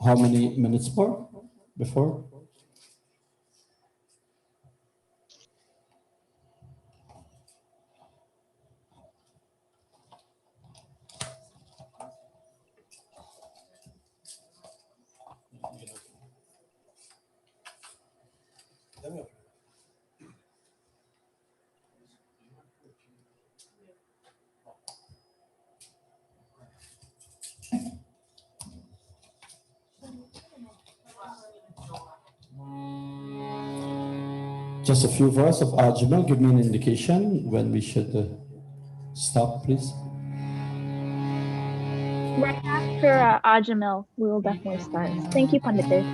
How many minutes more before? Just a few verses of Ajmal. Give me an indication when we should stop, please. Right after Ajamil, we will definitely start. Thank you, Pandit Dev.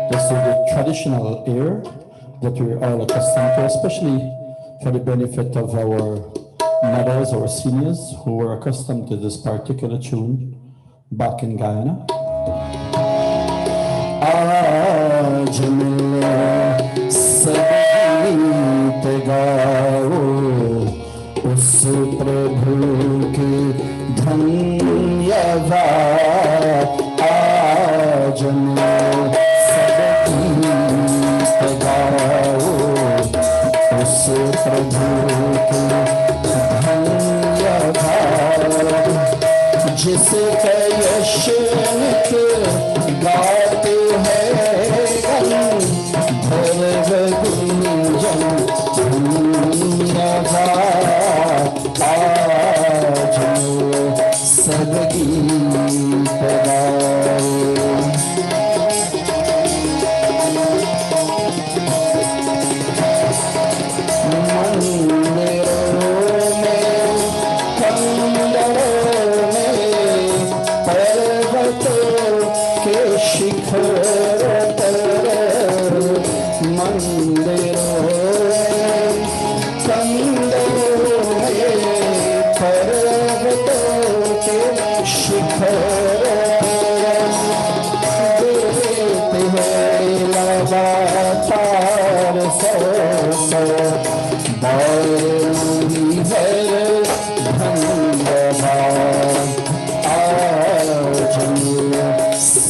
This is the traditional air that we're all accustomed to, especially for the benefit of our mothers or seniors who were accustomed to this particular tune back in Guyana. आज मिले सभी पे गाओ उस प्रभु की धन्यवाद आज मिले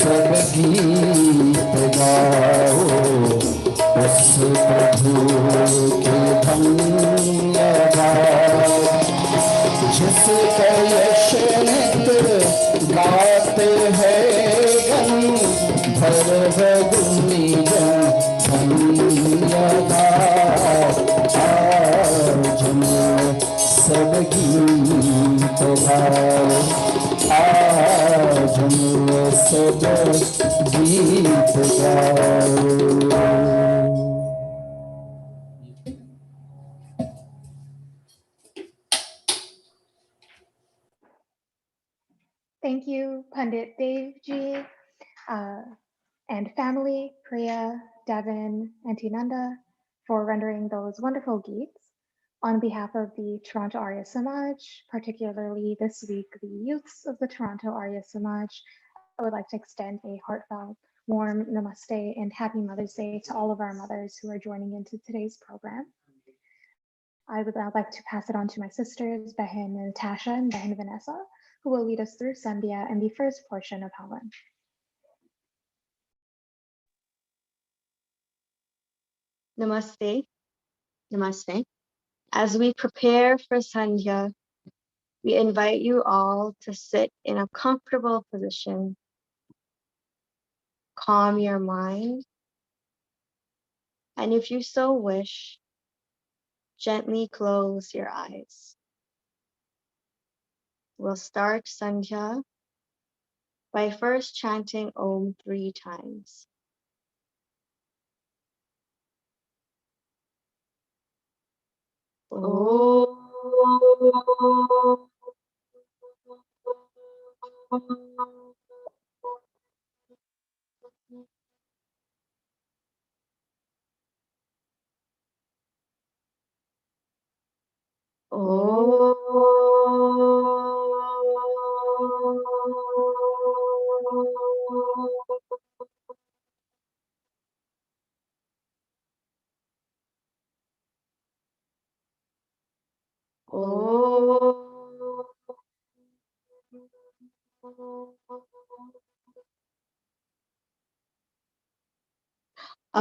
सभी पे गाओ उस प्रभु की धन्यवाद जिसका यश गाते हैं भर गुंजन धन्यवाद आज सब गीत गाओ Thank you, Pandit Devji and family, Priya, Devin, and Tinanda, for rendering those wonderful geets. On behalf of the Toronto Arya Samaj, particularly this week, the youths of the Toronto Arya Samaj, I would like to extend a heartfelt, warm namaste and happy Mother's Day to all of our mothers who are joining into today's program. I would now like to pass it on to my sisters, Behin Natasha and Behin Vanessa, who will lead us through Sandhya and the first portion of Havan. Namaste. Namaste. As we prepare for Sandhya, we invite you all to sit in a comfortable position. Calm your mind. And if you so wish, gently close your eyes. We'll start Sandhya by first chanting Om 3 times. Om.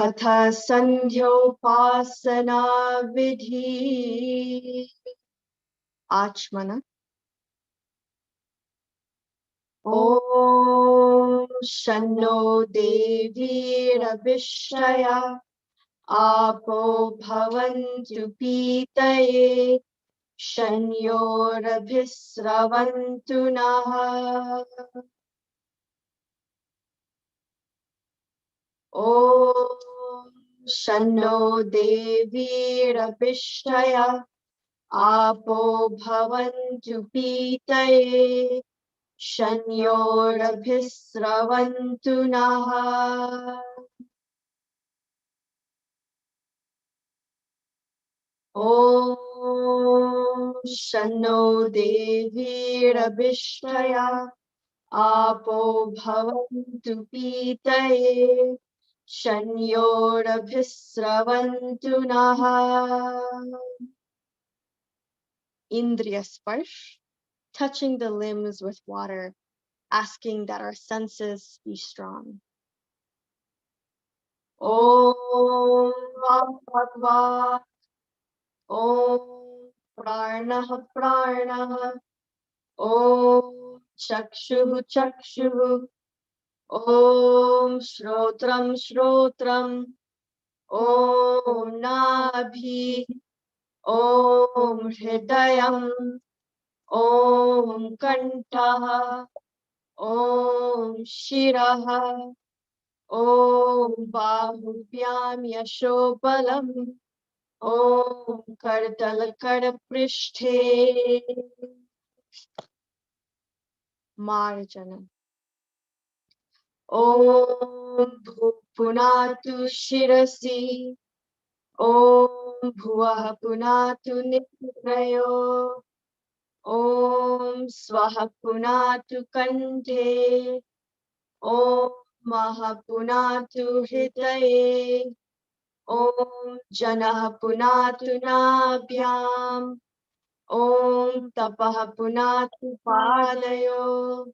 अथ संध्योपासना विधि आचमन ॐ शन्नो देवीरभिष्टया आपो भवन्तु पीतये शन्योरभिस्रवन्तु नः ॐ शन्नो देवीरभिष्टया आपो भवन्तु पीतये शन्योरभिस्रवन्तु नः ॐ शन्नो देवीरभिष्टया आपो भवन्तु पीतये शन्योरभिस्रवन्तु नः Indriya Sparsh, touching the limbs with water, asking that our senses be strong. Om Bhagavad, Om Pranah Pranah, Om Chakshuh Chakshuh, Om Shrotram Shrotram, Om Nabhi, Om Hridayam, Om Kantah, Om Shirah, Om Bahubhyam Yashobalam, Om Kardalakar Prishthe. Marjana. Om Bhupunatu Shirasi, Om Bhuah Punatu Nitrayo, Om Swaha Punatu Kante, Om Mahapunatu Hitaye, Om Janah Punatu Nabhyam, Om Tapah Punatu Padayo,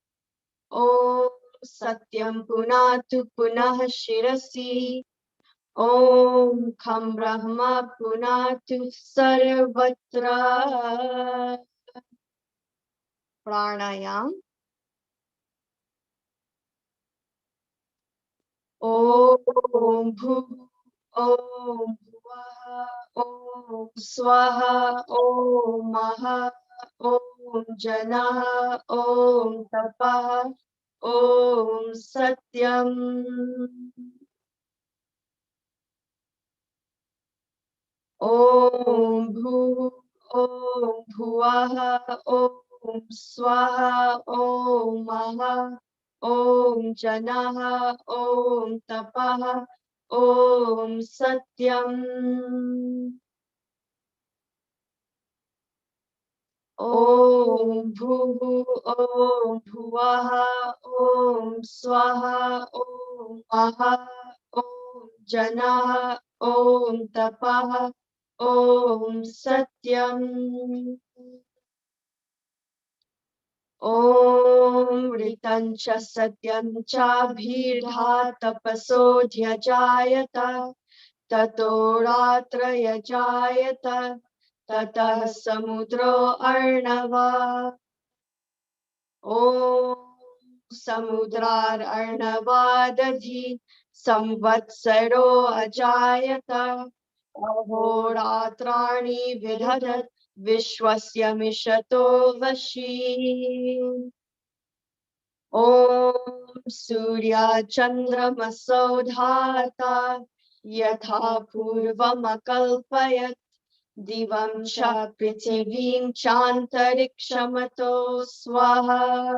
Om Satyam Punatu Punah Shirasi, Om Kham Brahma Punatu Sarvatra. Pranayam. Om Bhu, Om Bhuvaha, Om Swaha, Om Maha, Om Janaha, Om Tapaha, Om Satyam. Om Bhu, Om Bhuvaha, Om Swaha, Om Maha, Om Janaha, Om Tapaha, Om Satyam. Om Bhu, Om Bhuvaha, Om Swaha, Om Maha, Om Janaha, Om Tapaha, Om Satyam. Om Ritancha Satyancha Bhirdha Tapaso Dhyajayata Tato Ratraya Jayata Tatah Samudro Arnava. Om Samudrar Arnavadadhi Samvatsaro Ajayata Ahoratrani Vidhadat Vishwasya Mishato Vashi. Om Surya Chandramaso Dhata Yatha Purvamakalpayat Divam cha prithivim chantarikshamato swaha.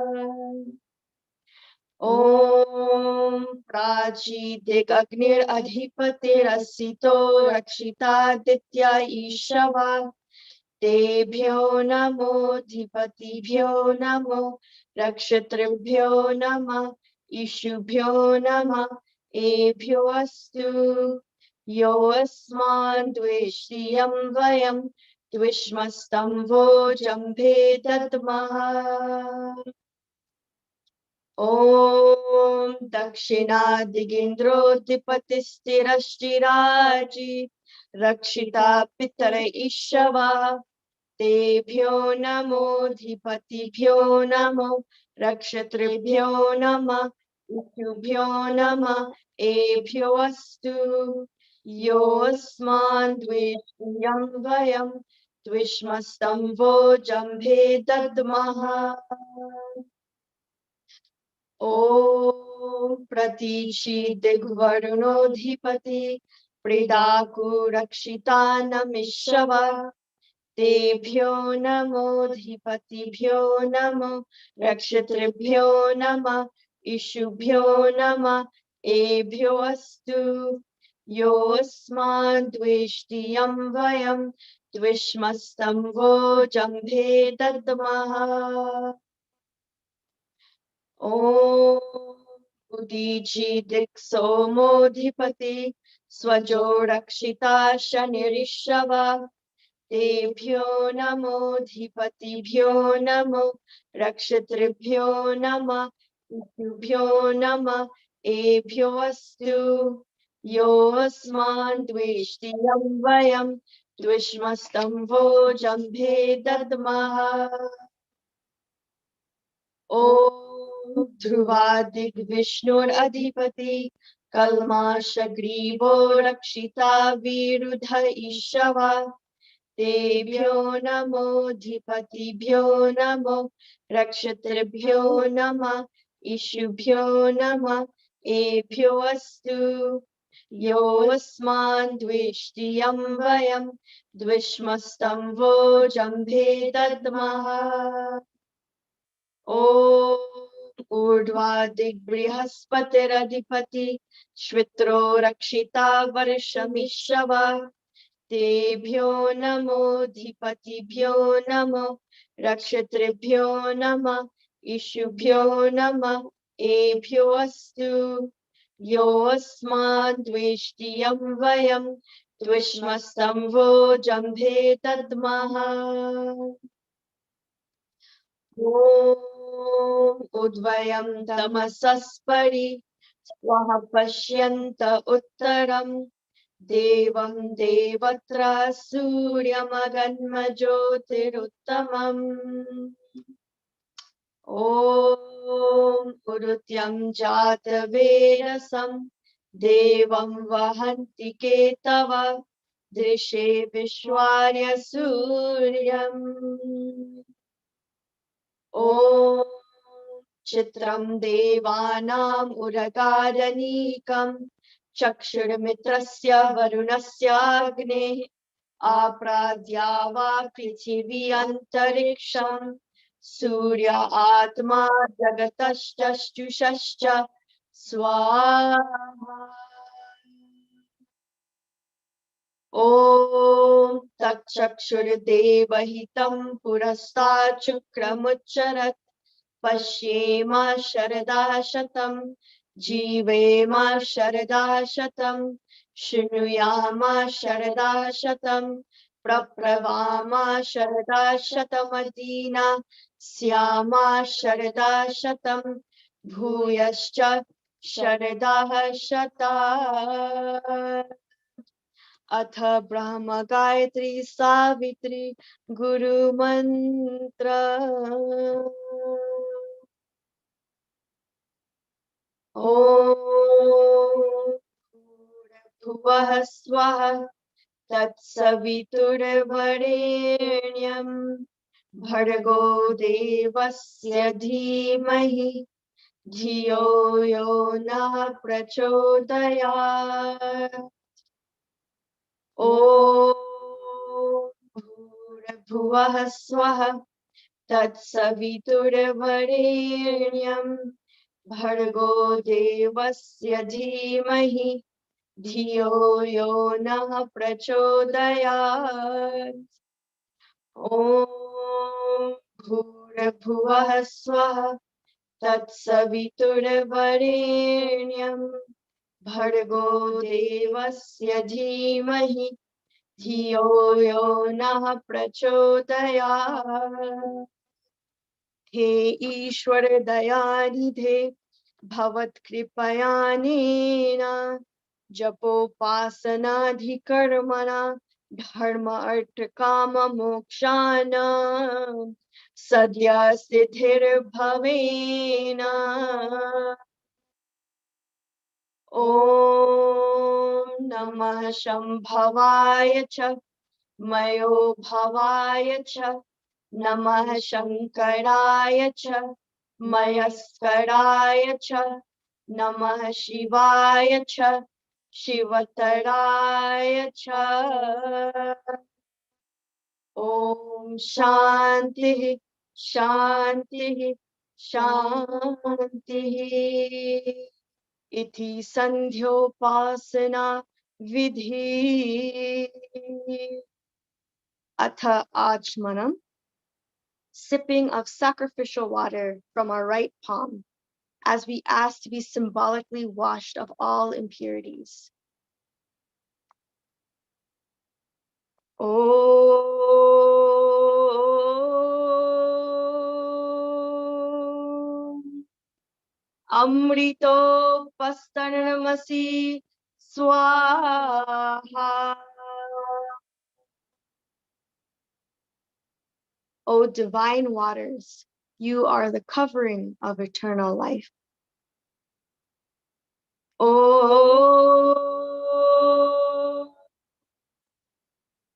Om Prachidigagnir Adhipatir Asito Rakshita Ditya Ishava Tebhyo Namo Dhipatibhyo Namo Rakshatribhyo Nama Ishubhyo Nama Ebhyo Astu Yo Asman Dvishriyam Vayam Dvishmastam Vojam Bhedadmaha. Om Dakshinadigendrodipatistiras Rakshita Pitara Ishava Tebhyo Namo Dhipatibhyo Namo Rakshatribhyo Nama Ishubhyo Nama Ebhyo Astu Yosman Dvishyam Vayam Dvishmastam Vojambhe Dadmaha Om Pratishi Digvarunodhipati Pridaku Rakshitanamishava Tebhyo Namo Dhipatibhyo Namo Rakshatribhyo Nama Ishubhyo Nama Ebhyo Astu Yosman Dvishtiyam Vayam Dvishmastam Vojambhe Dadmaha Om Udiji Dikso Modhipati Swajo Rakshita Shanirishava Tebhyo Namo Dhipatibhyo Namo Rakshatribhyo Nama Ishubhyo Nama Ebhyo Astu Yosman Dvishtiyam Vayam Dvishmastam Vojambhe Dadmaha Om Dhruvadik Vishnur Adhipati Kalmashagrivo Rakshita Virudha Ishava Tebhyo Namo Dhipatibhyo Namo Rakshatribhyo Nama Ishubhyo Nama Ebhyo Astu Yosman Dvishtiyam Vayam Dvishmastam Vojambhe Dadmaha Om Urdhva Digbrihaspatiradipati Shvitro Rakshita Varshamishrava Tebhyo Namo Dhipatibhyo Namo Rakshatribhyo Nama Ishubhyo Nama Ebhyo Astu Yosman Dvishtiyam Vayam Dvishmastam Vojambhe Dadmaha Om Udvayam Tamasaspari Swaha Pashyanta Uttaram Devam Devatra Suryamaganma Jyotiruttamam Om Urutyam Jata Vedasam Devam Vahanti Ketava Drishe Vishwarya Suryam Om Chitram Devanam Uragaranekam Chakshurmitrasya Varunasya Agne Apradyava Prithvi Antariksham Surya Atma Jagatashtashushascha Swaha Om Takshakshurdevahitam Purasta Chukramucharat Pashyema Sharada Shatam Jivema Sharada Shatam Shrunuyama Sharada Shatam Prapravama Sharada Shatamadina Syama Sharada Shatam Bhuyascha Sharada Shata Atha Brahma Gayatri Savitri Guru Mantra Om Bhuvah Swaha Tatsaviturvarenyam Bhargo Devasya Dhimahi Dhiyo Yo Na Prachodayat Om Bhuvah Swaha Tatsaviturvarenyam Bhargo Devasya Dhimahi Dhiyo Yo Na Prachodayat Om Bhurabhuvah Swaha Tatsaviturvarenyam Bhargo Devasya Dhimahi Dhiyo Yo Na Prachodayat हे ईश्वर दयानिधे भवत्कृपयानेन जपोपासनाधिकर्मणा धर्म अर्थ काम मोक्षान सद्य सिद्धिर्भवेन। ॐ नमः शम्भवाय च मयो भवाय च नमः शंकराय च मयस्कराय च नमः शिवाय च शिवतराय च। ॐ शान्तिः शान्तिः शान्तिः। इति संध्योपासना विधि। अथ आचमनम्, sipping of sacrificial water from our right palm, as we ask to be symbolically washed of all impurities. Om Amrito Pastanamasi Swaha. O divine waters, you are the covering of eternal life. O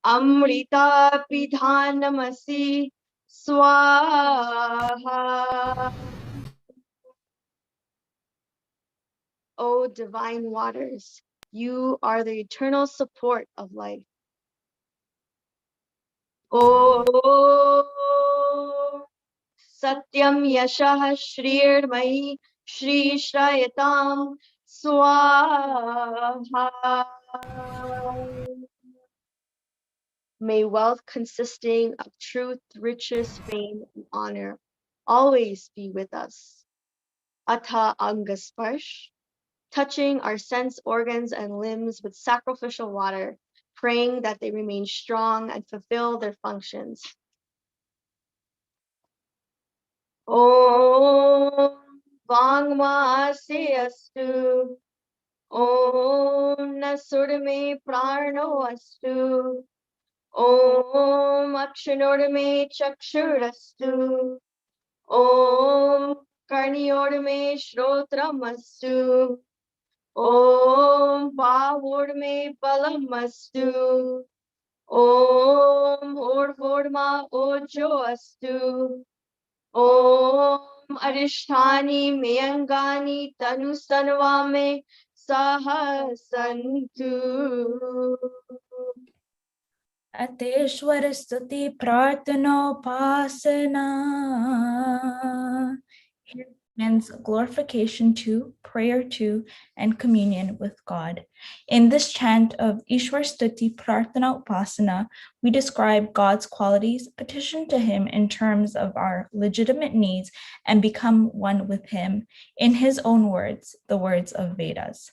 Amrita Pidhanamasi Swaha. O divine waters, you are the eternal support of life. O Satyam Yashah Shrirmayi Shri Shrayatam Swaha. May wealth consisting of truth, riches, fame, and honor always be with us. Atha Angasparsh, touching our sense organs and limbs with sacrificial water, praying that they remain strong and fulfill their functions. Om Vangmasi Astu. Om Nasurme Prano Astu. Om Akshanodame Chakshurastu. Om Karniodame Shrotramastu. Om Pavodme Balamastu. Om Orvodma Ojo Astu. Om Arishtani Mayangani Tanusanvame Sahasantu. Ateshwara Stuti Prarthanopasana. Here begins glorification to, prayer to, and communion with God. In this chant of Ishwar Stuti Prarthana Upasana, we describe God's qualities, petition to Him in terms of our legitimate needs, and become one with Him. In His own words, the words of Vedas.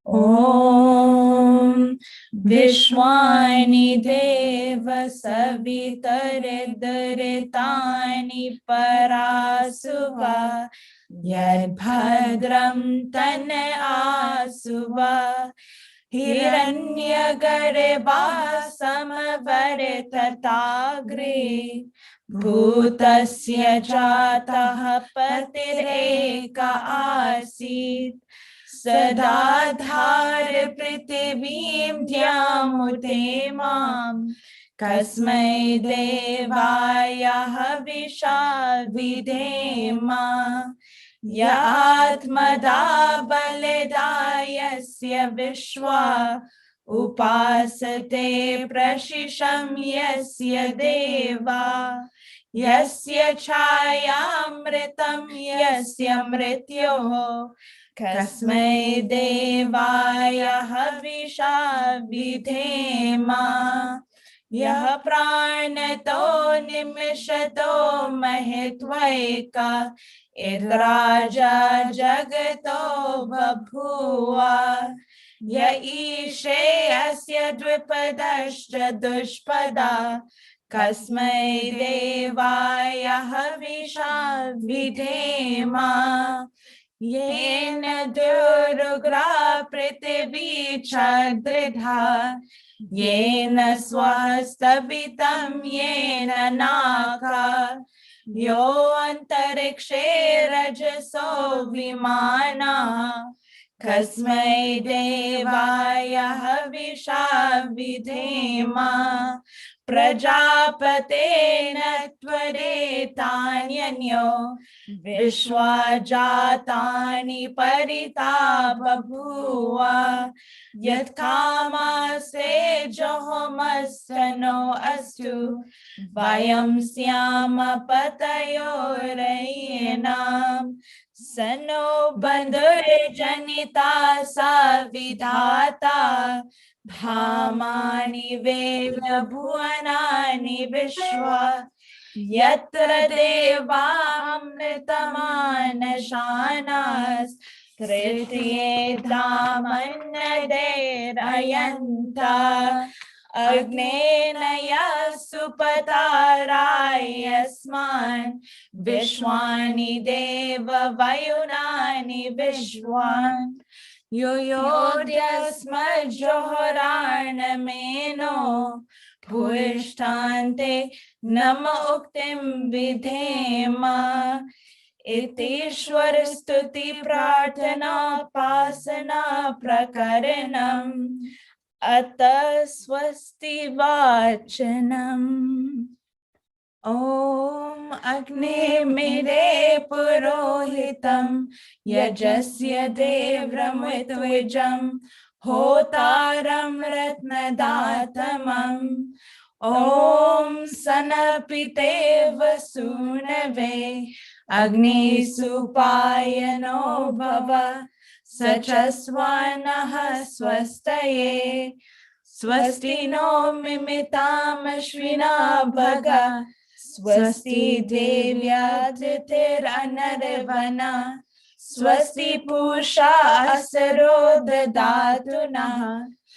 Om Vishwani Deva Savitaridritani Parasuva Yad Bhadram Tane Asuva Hiranya Gareba Samavaritatagri Bhutasya Jataha Patireka Asit Sadadhar Prithivim Dhyamute Mam Kasmai Devaya Havisha Videma Yatmada Baledayasya Vishwa Upasate Prashisham Yasya Deva Yasya Chayamritam Yasya Mrityoho Kasmai Devaya Havisha Vidhema Yah Pranato Nimishato Mahitvaika Idraja Jagato Babhua Ya Ishe Asya Dvipadashcha Dushpada Kasmai devaya havisha vidhema yena durgra prithvi chadridha yena swastavitam yena naka yo antarikshe rajaso vimana kasmai devaya havisha vidhema प्रजापतेन त्वरेतान्यन्यो विश्वजातानि परिता बभूव यत्कामसे जोहमस्तनो अस्तु वयं स्याम पतयोरयेनाम् सनो बन्धुर्जनिता सा विधाता भामानि वेद भुवनानि विश्वा यत्र देवामृतमानशानास् तृतीयेतामन्यदेरयन्ता अग्नेन सुपताराय यस्मान् विश्वानि देव वयुनानि विश्वान् यो योऽद्यस्मज्जोहराणमेनो भूयिष्ठान्ते नम उक्तिं विधेम इतीश्वर स्तुति प्रार्थना पासना प्रकरणम् अतः स्वस्ति वाचनम् ओम अग्ने मेरे पुरोहितं यजस्य देव्रमृत्विजं होतारं रत्नदातमम् ओम सनपिते वसूनवे अग्निसुपायनो भव सचस्वानः स्वस्तये स्वस्ति नो मिमितामश्विना भगा स्वस्ति देव्यादितिरनर्वना स्वस्ति पूषा असरो ददातु नः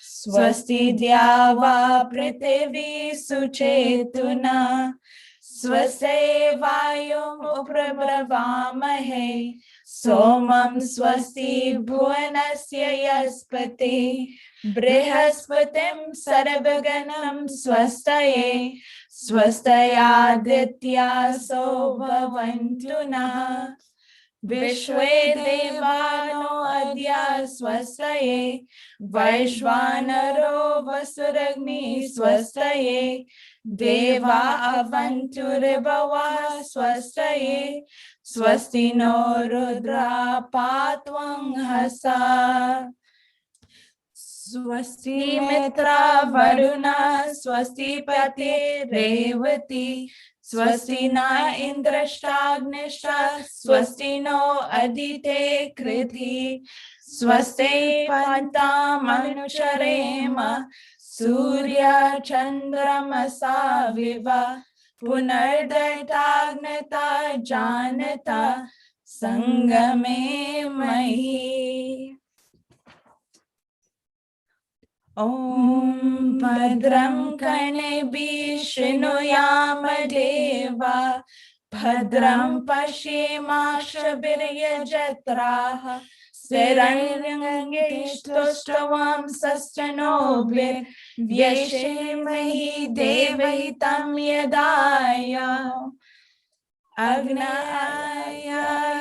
स्वस्ति द्यावा पृथिवी सुचेतुना स्वस्ति वायुम् उप्रब्रवामहे सोमं स्वस्ति भुवनस्य यस्पति बृहस्पतिं सर्वगणं स्वस्तये स्वस्तयादित्यासो भवन्तु नः विश्वे देवानो अद्य स्वस्तये वैश्वानरो वसुरग्नि स्वस्तये देवा अवन्तुर्भवा स्वस्तये स्वस्ति नो रुद्रा पात्वं हसा स्वस्ति मित्रा वरुणा स्वस्ति पते रेवती स्वस्ति न इंद्रश्चाग्निश्च स्वस्ति नो अदिते कृधि स्वस्ति पन्तामनुचरेम सूर्य चन्द्रमसा विवा पुनर्दयिताग्नता जानता संगमे मही ओम भद्रं कर्णेभिः शृणुयाम देवा भद्रं पश्येमाक्षभिर्यजत्राः स्थिरैर्यङ्गिष्ठुष्टवांसस्तनोभिर्व्यशेमहि देवहितं यदाय अग्नय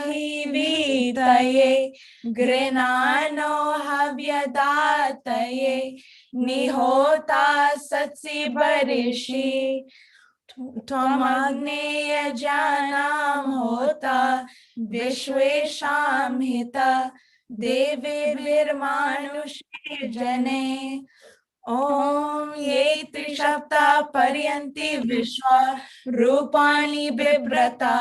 हि वीतये गृणानो हव्यदातये निहोता सत्सि बर्हिषि त्वमग्नेयजानां होता विश्वेषां हिता देवेर्मानुषे जने ओम ये त्रिशप्ता पर्यन्ति विश्वा रूपाणि बिभ्रता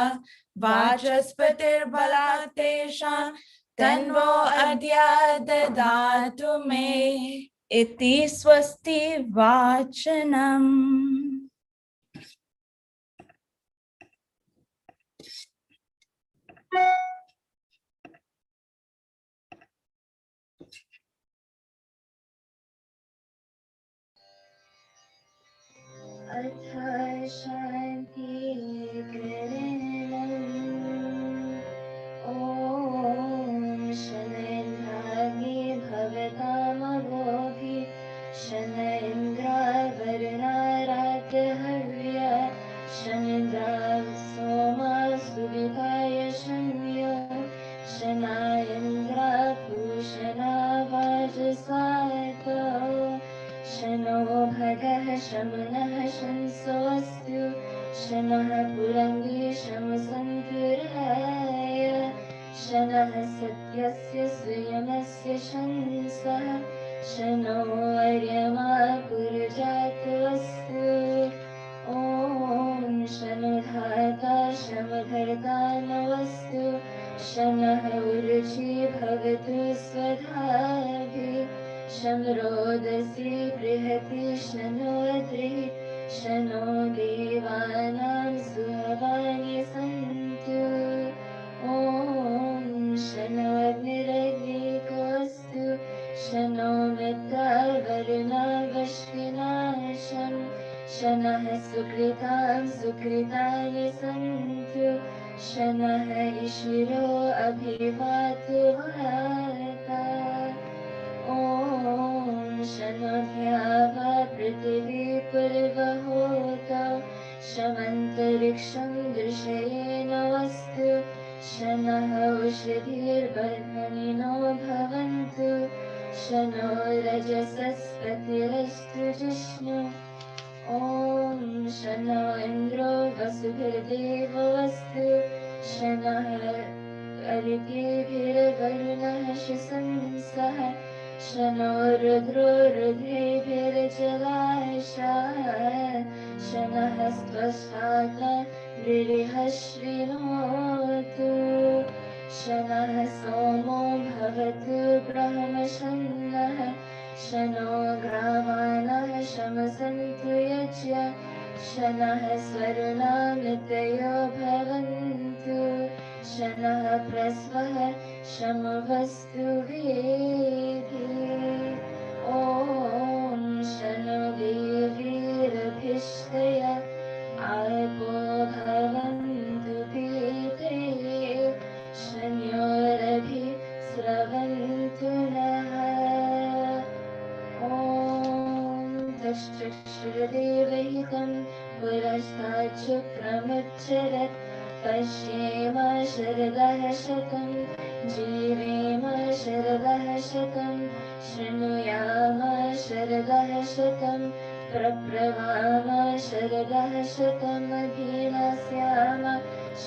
वाचस्पतिर्बलात् तेषां तन्वो अद्य ददातु मे इति स्वस्ति वाचनम् अथ शान्ति करणम् ॐ शनैर्नागे भवतामगोभिः शनैन्द्रावरुणारातहव्य शनिन्द्राः सुविधाय शन्यो शनायन्द्रापूषणा वाजसातो शनो भगः शमनः शंसोऽस्तु शनः पुरङ्गी शमसन्तुराय शनः सत्यस्य सुयमस्य शंसः शनो अर्यमा पुरुजातोऽस्तु ॐ शनो धाता शमभर्ता नमस्तु शनः उरुचि भवतु स्वधाभिः शं रोदसी बृहति शनोद्रिः शनो देवानां सुहवानि सन्तु ॐ शनो अग्निरग्निकोऽस्तु शनो मित्रावरुणावश्विनाशम् शनः सुकृतां सुकृतानि सन्तु शनः ईश्वरो अभिवातु वाता ॐ शनो द्यावा पृथिवी पुर्वहोता शमन्तरिक्षं दृशयेनोऽस्तु शनः ओषधिर्वर्धनिनो भवन्तु शनो रजसस्पतिरस्तु जिष्णु ॐ शनो इन्द्रो वसुभिर्देवोऽस्तु शनः अरिकेभिर्वरुणः शंसः शनो रुद्रो रुद्रेभिर्जलाशाः शनः स्वशाका शृणोतु शनः सोमो भवतु ब्रह्मशन्नः शनो ग्रावाणः शमसन्तु यज्ञ शनः स्वर्णामृतयो भवन्तु शनः प्रस्वः शमवस्तु वेदी ॐ शनो देवीरभिष्टय आर्पो भवन्तु पीते शन्योरभि स्रवन्तु नः ॐ तश्चक्षुर्देवहितं पुरस्तात् शुक्रमुच्चरत् पश्येम शरदः शतं जीवेम शरदः शतं शृणुयाम शरदः शतं प्रब्रवाम शरदः शतम् अभिनश्याम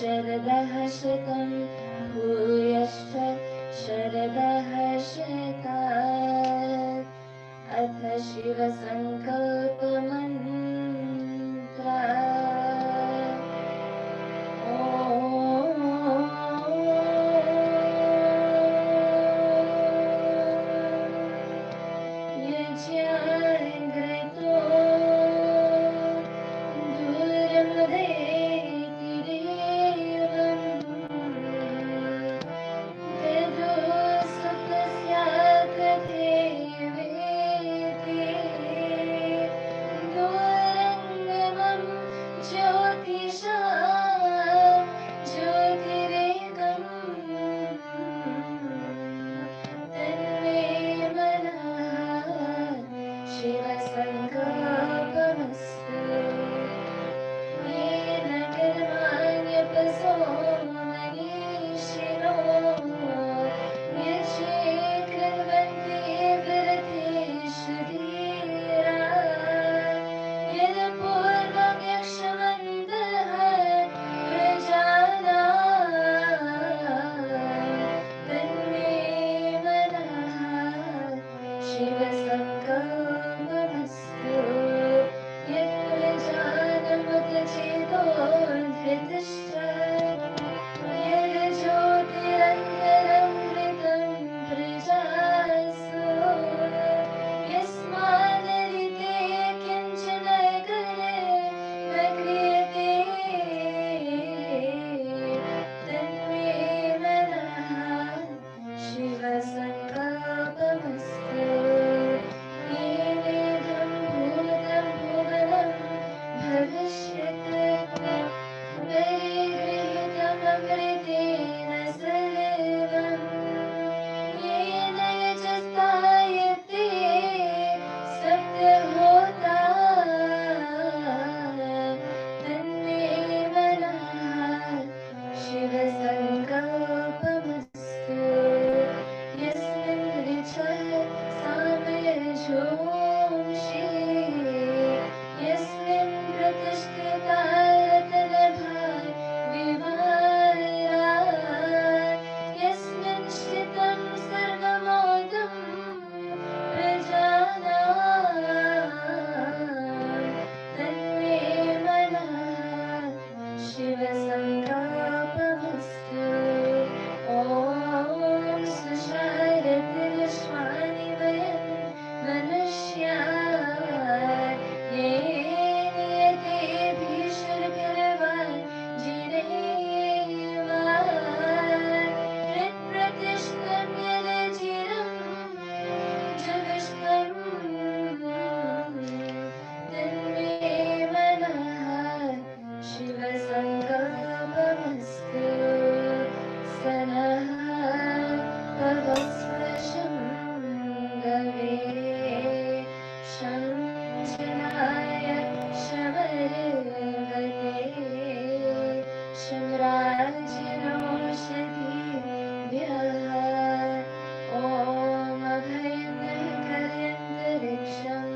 शरदः शतं भूयश्च शरदः शतात् अथ शिवसङ्कल्पमन्त्रा यज्ञाङ्घ्रतो दूरमुदैति देवम् भवस्पृशं गवे शञ्जनाय शबरिगते शम्राज्यनौषधीभ्यः ॐ अभयं करन्तरिक्षम्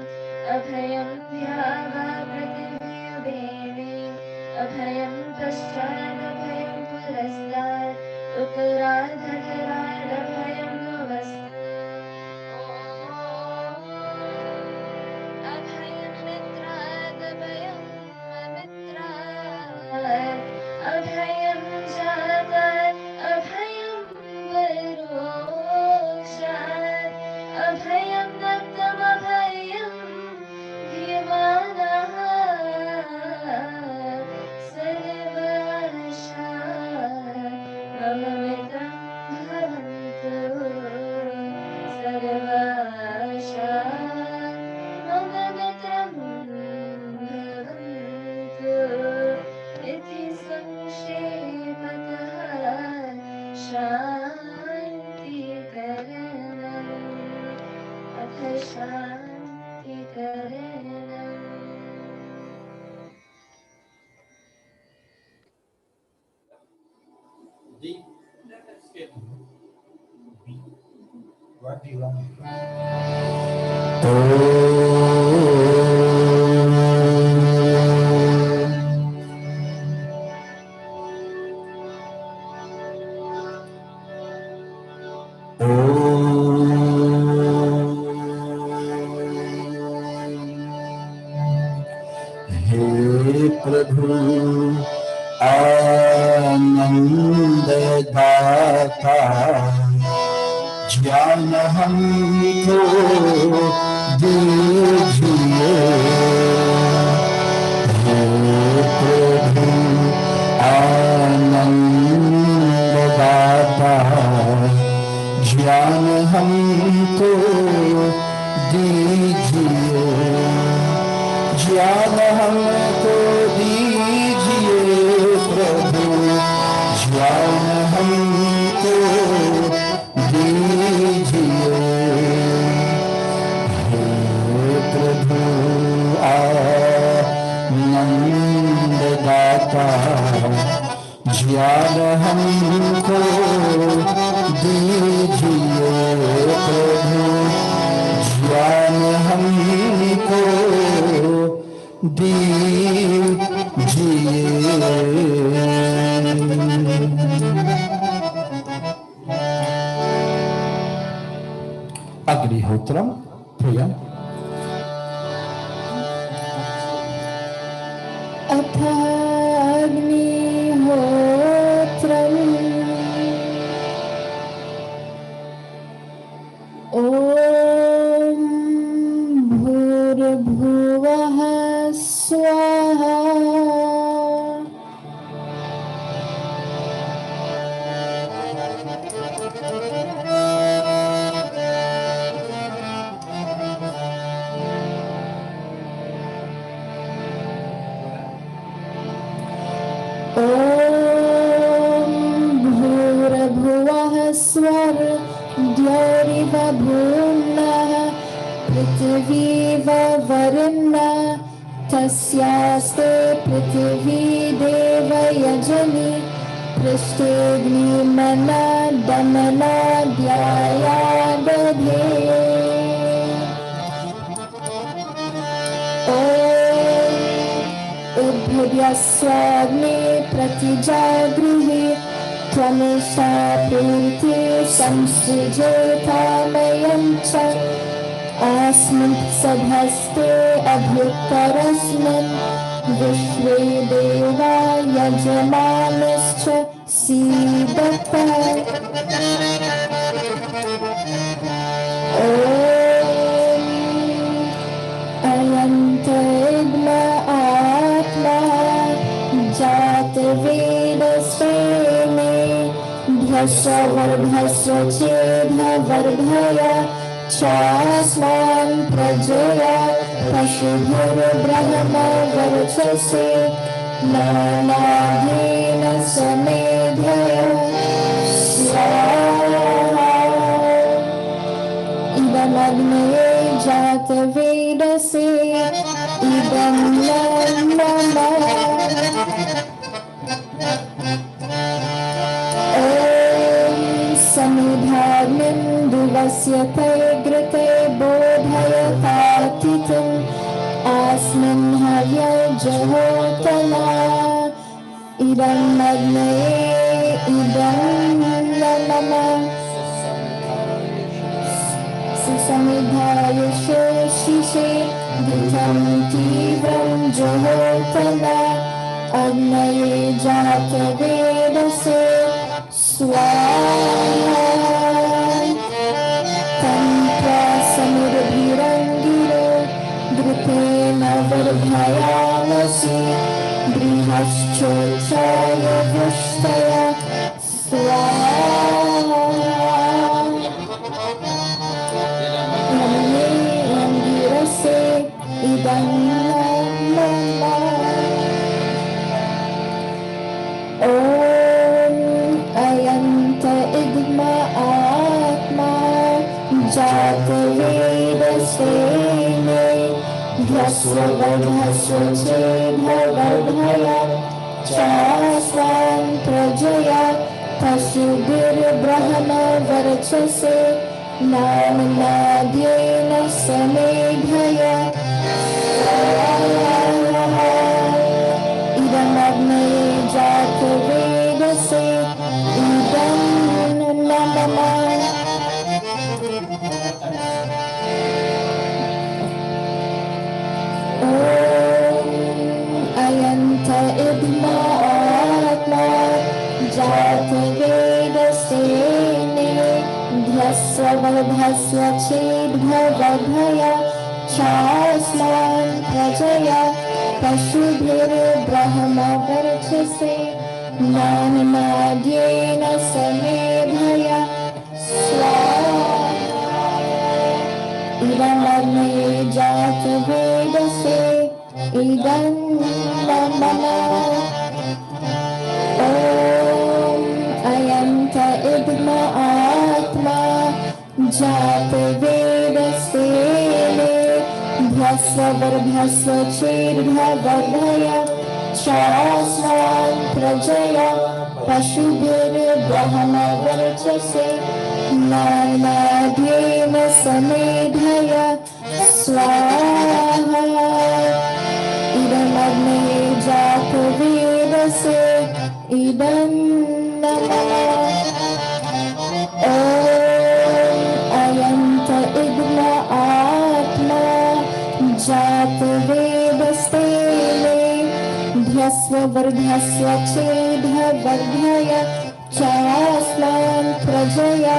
अभयं द्यावा पृथिवीदेवी अभयं पश्चादभयं पुरस्तात् उत्तराधरादभयं भुवस्तात् अभयं मित्रादभयं अमित्रात् अभयं जातात् अभयं वरोषात् अभयं दत्तमभयं धीमानः सर्वाशात् मम मित्रं भवन्तु सर्वाशात् मम मित्रं भवन्तु इति संक्षेपतः शान्तिकरणम् अथ शान्तिकरणम् What do you want? हे प्रभु आनंददाता ज्ञान हमको दीजिए। हे प्रभु आनंददाता ज्ञान हमको दीजिए। ज्ञान हमको दीजिए प्रभु ज्ञान हमको दीजिए। हे प्रभु आनंददाता ज्ञान हमको दीजिए प्रभु ज्ञान हमको अग्निहोत्रम प्रिया अथ अग्निहोत्रम् ॐ भूर्भुवः स्वाहा ॐ भूर्भुवः स्वर्द्योरिव भूम्नः पृथिवीव वरुणः तस्यास्ते पृथिवी देवयजनि पृष्ठेऽग्निमना दमनाद्याया दधे उद्भुव्यस्वाग्ने प्रतिजागृहे त्वमेषा प्रीति संसृजेतामयं च अस्मिन् सभस्ते अभ्युत्तरस्मिन् विश्वे देवा यजमानश्च सीदत अयन्तेग्न आत्मा जातवेदस्तेने भ्यस्वर्भस्वचेद्भवर्भय चास्मान् प्रजया पशुभिर्ब्रह्मवर्चसे नानाधीन समेधया इदमग्नये जातवेदसे इदं नमः समिधानिन्दुवस्य तैग्रते बोधयतातिथिम् अस्मिन् हव्यजहोतना इदं नग्नये इदं नमः सुसमिधाय शिशे घृतं तीव्रं जहोतना अग्नये जातवेदसे स्वाहा तन्त्रासमिरभिरङ्गिरो घृतेन वर्धयामसि बृहश्चोक्षाय वृष्टया स्वाहा नमये अङ्गिरसे इदं नमः ॐ अयन्त इद्म आत्मा जातवेदसेने ध्वस्ववर्धस्व चेद्भवर्धया चास्वां प्रजया पशुभिर्ब्रह्मवर्चसे नाम्नाद्येन समेधया इदमग्नये जातवेदसे इदं नमः ॐ अयन्त इद्म आत्मा जातवेदसेने ध्वस्ववर्धस्व चेद्भवर्धया चास्मान् प्रजया पशुभिर्ब्रह्मवर्चसे नाम्नाद्येन समेधया स्वाहा इदमग्नये जातवेदसे इदं नमः ॐ अयन्त इद्म आत्मा जातवेदसेने ध्वस्ववर्धस्व चेद्भवर्धया चास्मान् प्रजया पशुभिर्ब्रह्मवर्चसे नाम्नाद्येन समेधया स्वाहा इदमग्नये जातवेदसे इदं नमः ॐ अयन्त इद्म आत्मा जातवेदसेने ध्वस्ववर्धस्व चेद्भवर्धया चास्मान् प्रजया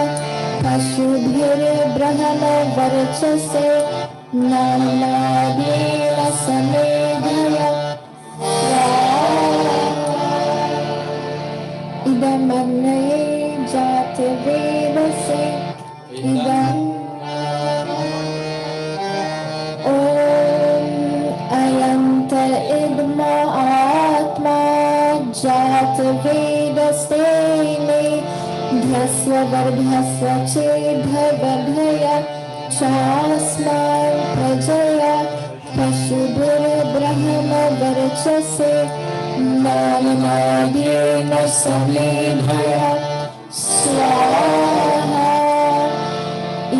पशुभिर्ब्रह्मवर्चसे नाम्नाद्येन समेधया इदमग्नये जातवेदसे इदं ॐ अयन्त इद्म आत्मा जातवेदसेने ध्वस्ववर्धस्व चेद्भवर्धया चास्मान् प्रजया पशुभिर्ब्रह्मवर्चसे नाम्नाद्येन समेधया स्वाहा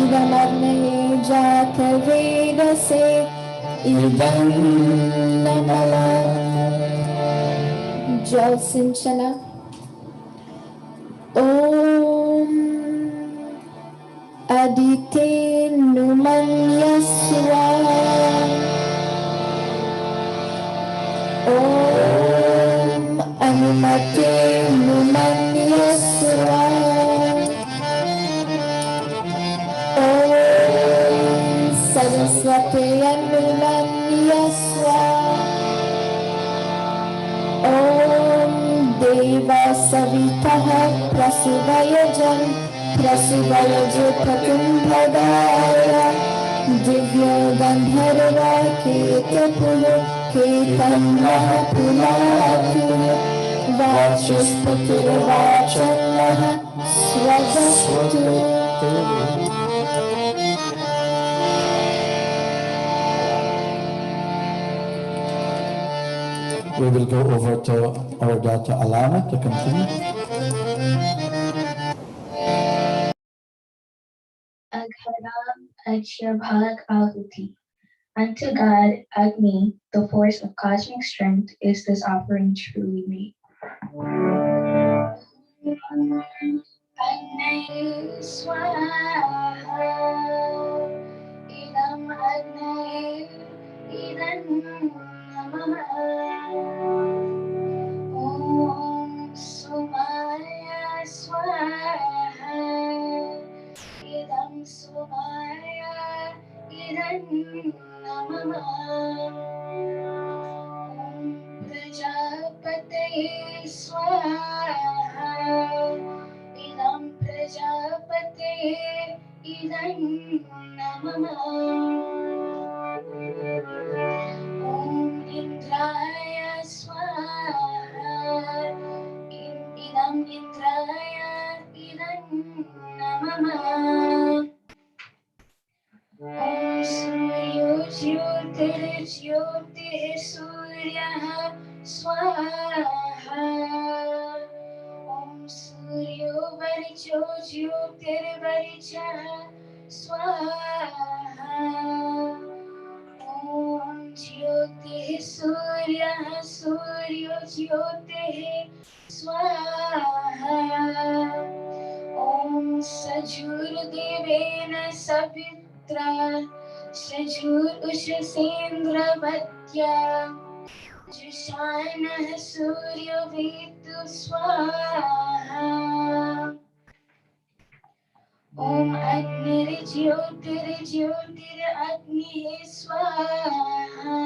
इदमग्नये जातवेदसे इदं नमः जलसिंचन ॐ अदिते नुमन्यस्व ॐ अनुमते नुमन्यस्व ॐ सरस्वते अनुमन्यस्व ॐ देवसवितः प्रसुवयजन् प्रसुवयजप्रकुम्भदाय दिव्यो गन्धर्वा केतपुः केतन्नः पुनातु वाचस्पतिर्वाचन्नः स्वजस्तु We will go over to our daughter Alana to continue. Agharam Akshabhag Ahuti. Unto God, Agni, the force of cosmic strength, is this offering truly made. Agni Swaha Idam Agni Idam Namaha Om Sumaya Swaha Idam Sumaya Idam Namaha Om Prajapataye Swaha Idam Prajapataye Idam Namaha Om Indraya Swaha Idam Indraya Idam Namaha Om Suryo Jyotirjyotih Suryah Swaha Om Suryo Varjo Jyotirvarjah Swaha Om Jyotih Suryah Suryo Jyotih Swaha Om Sajurdevena Savitra Sajur Ushasendra Vatya Jushanah Surya Vitu Swaha Om Agnir Jyotir Agni Swaha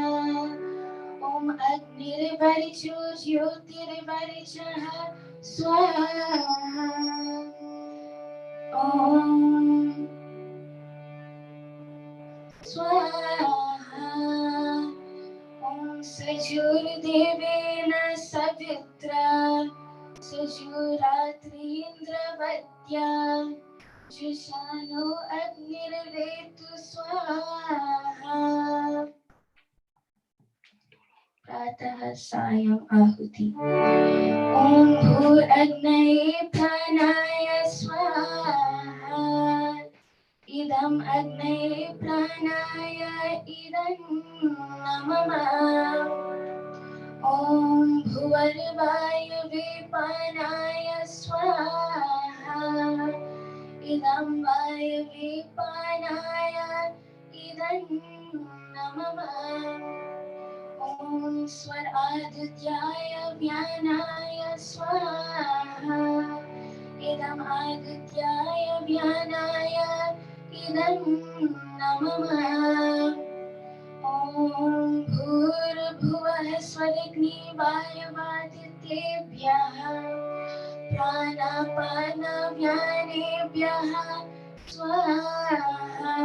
Om Agnir Varjo Jyotir Varjah Swaha Om Swaha Om Sajurdevena Savitra Sajuratrindra Vatya Jushano Agnirvetu Swaha Pratah Sayam Ahuti Om Bhur Agnaye Pranaya Swaha Idam Agnaye Pranaya Idam Namama Om Bhuvarvaya Vipanaya Swaha Idam Vaya Vipanaya Idam Namama Om Swar Adityaya Vyanaya Swaha Idam Adityaya Vyanaya Idam Namama Om Bhurabhuvah Swaragni Vayavadityebhyah Pranapana Vyanebhyah Swaha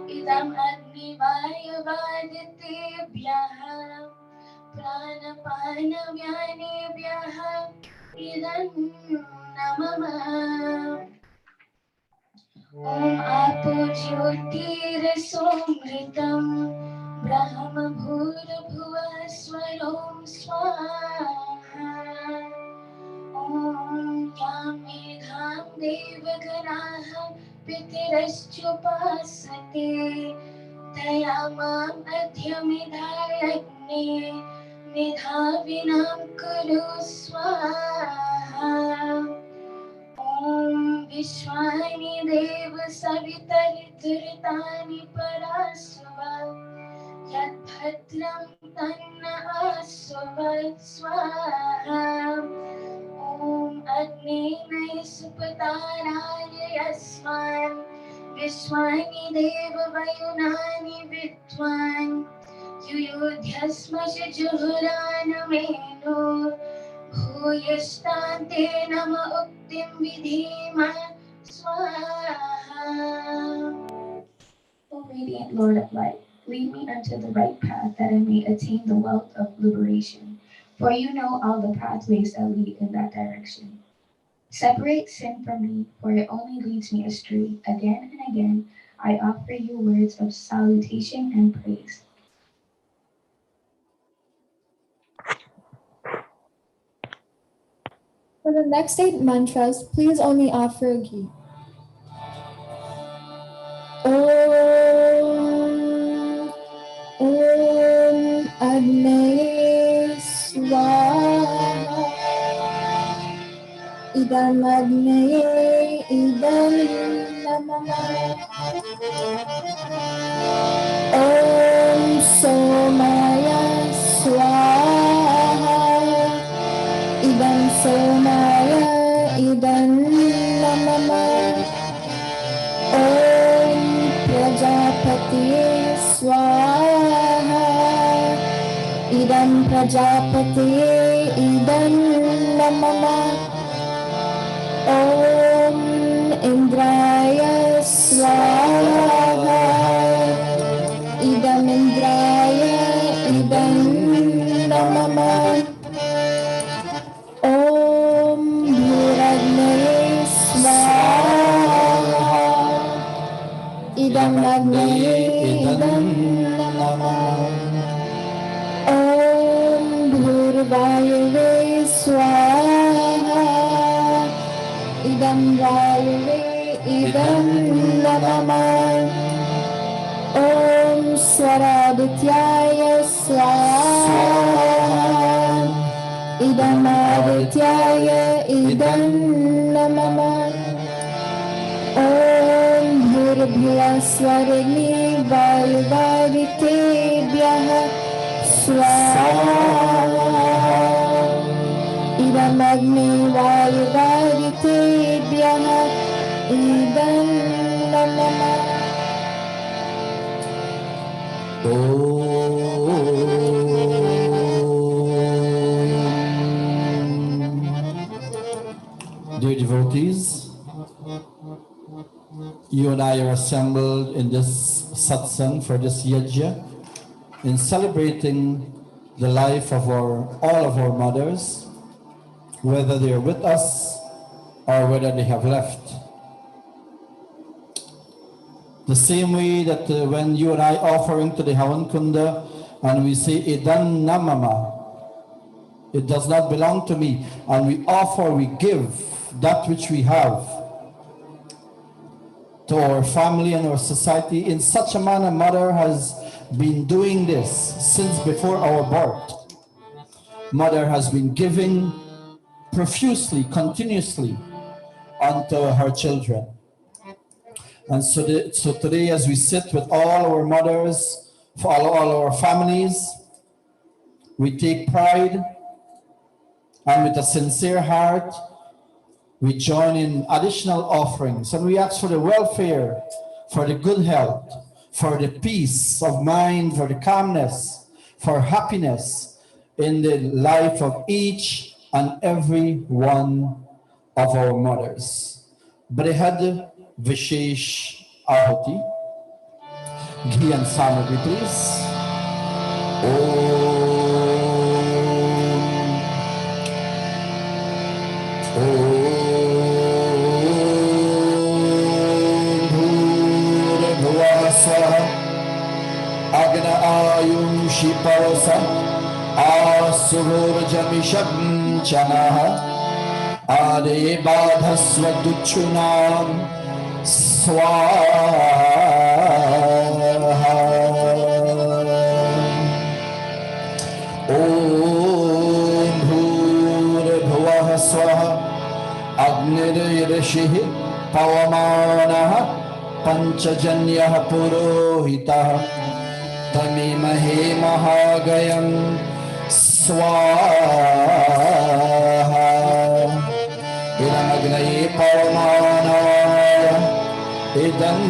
Idam Agni Vayavadityebhyah Pranapana Vyanebhyah Idam Namama Om Apo Jyotirasomritam Brahma Bhurabhuva Swarom Swaha Om Yamedham Devaganaham Pitiraschupasate Dayamam Adhyamidhayagne Medhavinam Kuru Swaha Om Vishwani Deva Savitariturtani Parasva Yad Bhadram Tanna Asva Swaha Om Agni Supataraye Yasman Vishwani Deva Vayunani Vidwan Yuyudhyasmash Juhurana Menu Bhuyastante Nama Uktim Vidhima Swaha. O radiant Lord of light, lead me unto the right path that I may attain the wealth of liberation. For you know all the pathways that lead in that direction. Separate sin from me, for it only leads me astray. Again and again, I offer you words of salutation and praise. For the next 8 mantras, please only offer ghee. Om Agni Swaha Idam Agni Idam Namah Om Somaya Swaha Idam Somaya Idam Namah Om Prajapati Swaha Idam Prajapati Idam Namah Om Indraya Swaha Idam Indraya Idam Namah Om Bhuragnaye Swaha Idam Agnaye Idam Namah Om Bhurvayave Swaha Idam Vayave Idam Namah Om Swaradityaya Swaha Idam Adityaya Idam Namah Om Bhurbhuvah Swarni Vayuvaditebhyah Swaha Idam Agni Vayuvaditebhyah Idam Namah Dear devotees, you and I are assembled in this satsang for this yajna in celebrating the life of all of our mothers, whether they are with us or whether they have left. The same way that when you and I offering to the Havan Kunda and we say Idan Namama, it does not belong to me, and we offer, we give that which we have to our family and our society. In such a manner, Mother has been doing this since before our birth. Mother has been giving profusely, continuously unto her children. And so today, as we sit with all our mothers, for all our families, we take pride, and with a sincere heart, we join in additional offerings, and we ask for the welfare, for the good health, for the peace of mind, for the calmness, for happiness in the life of each and every one of our mothers. Brihad Vishesh Ahuti. Ghee and Samagri, please. Agna Ayum Shipawasa Asururjamisham Chanaha Ade Badhasvaduchunam Swaha Om Bhurabhuvah Swaha Agnirishih Pavamanaha Panchajanyah Purohitah Tamimahe Mahagayam Swaha Idamagnaye Pavamanaya Idam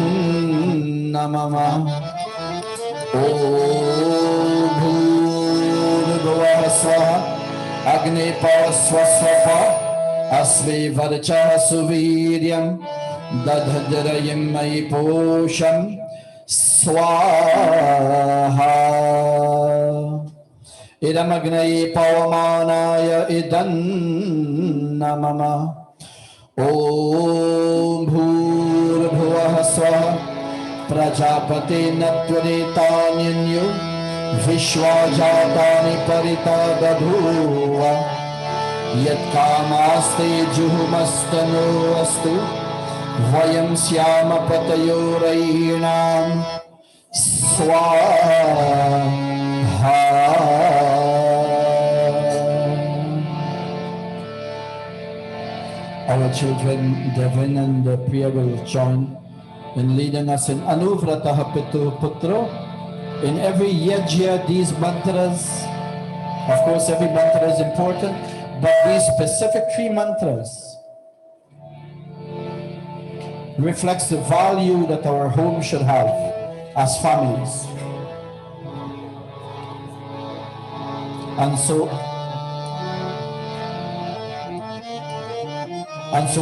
Namama Om Bhurabhuvah Swaha Agni Paswaswapa Asvi Varcha Suviryam Dadhadrayam Mayi Posham Swaha Idamagnaye Pavamanaya Idam Namama Om Bhurabhuvah Swaha Prajapati Natvaretanyanyo Vishwajatani Parita Dadhuva Yat kamaste juhumastano astu vayam syama patayorainam swaha. Our children, Devin and Priya, will join in leading us in Anuvrataha Pitu Putro. In every yajna, these mantras, of course, every mantra is important, but these specific 3 mantras reflects the value that our home should have as families. And so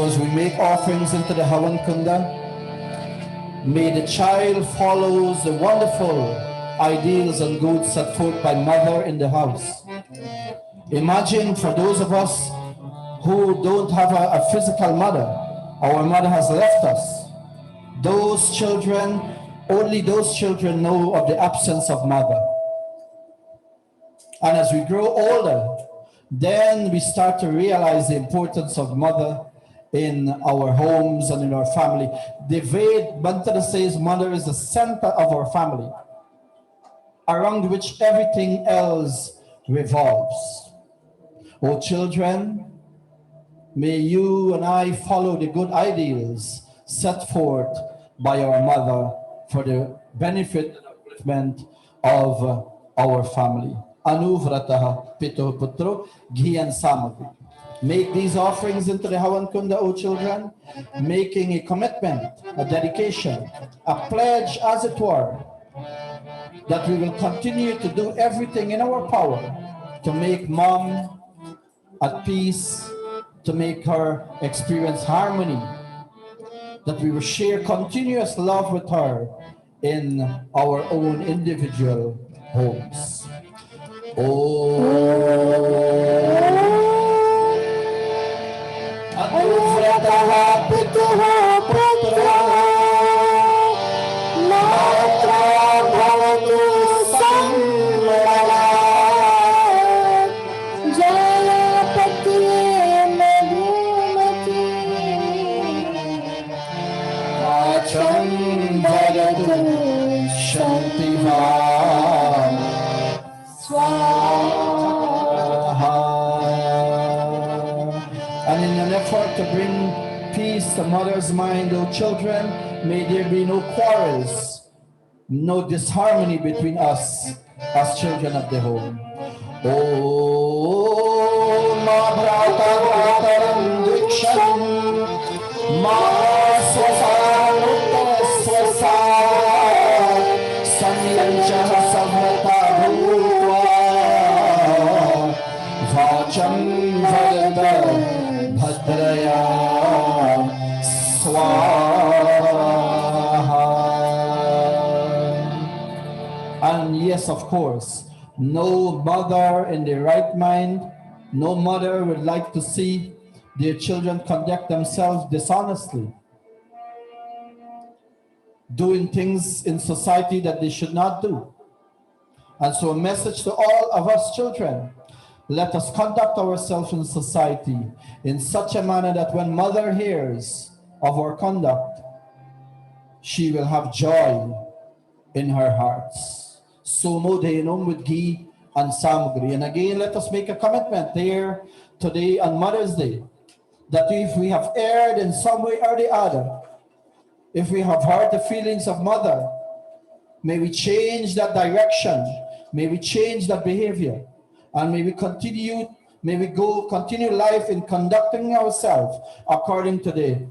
as we make offerings into the Havan Kunda, may the child follows the wonderful ideals and goods set forth by mother in the house. Imagine for those of us who don't have a physical mother, our mother has left us. Those children, only those children know of the absence of mother. And as we grow older, then we start to realize the importance of mother in our homes and in our family. The Ved mantra says mother is the center of our family, around which everything else revolves. Oh children, may you and I follow the good ideals set forth by our mother for the benefit and upliftment of our family. Anuvrataha pito putro ghiyan samagri. Make these offerings into the Havan Kunda, O children, making a commitment, a dedication, a pledge as it were, that we will continue to do everything in our power to make mom at peace, to make her experience harmony, that we will share continuous love with her in our own individual homes. Anuvrataha pituha putra matra bhavatu samvala Jalapati madhumati Vacham vayatu shantiva swaha. And in an effort to bring peace to mother's mind, O children, may there be no quarrels, no disharmony between us as children of the home. Oh, ma brata brataram dikshan, ma swasanutta swasa, samyancha samhata bhutva, vacham vayata bhadraya swaha. And yes, of course, no mother in their right mind, no mother would like to see their children conduct themselves dishonestly, doing things in society that they should not do. And so a message to all of us children: let us conduct ourselves in society in such a manner that when mother hears of our conduct, she will have joy in her hearts. Sumo Deinum with ghee and samagri. And again, let us make a commitment there today on Mother's Day, that if we have erred in some way or the other, if we have hurt the feelings of mother, may we change that direction, may we change that behavior, and may we continue life in conducting ourselves according to the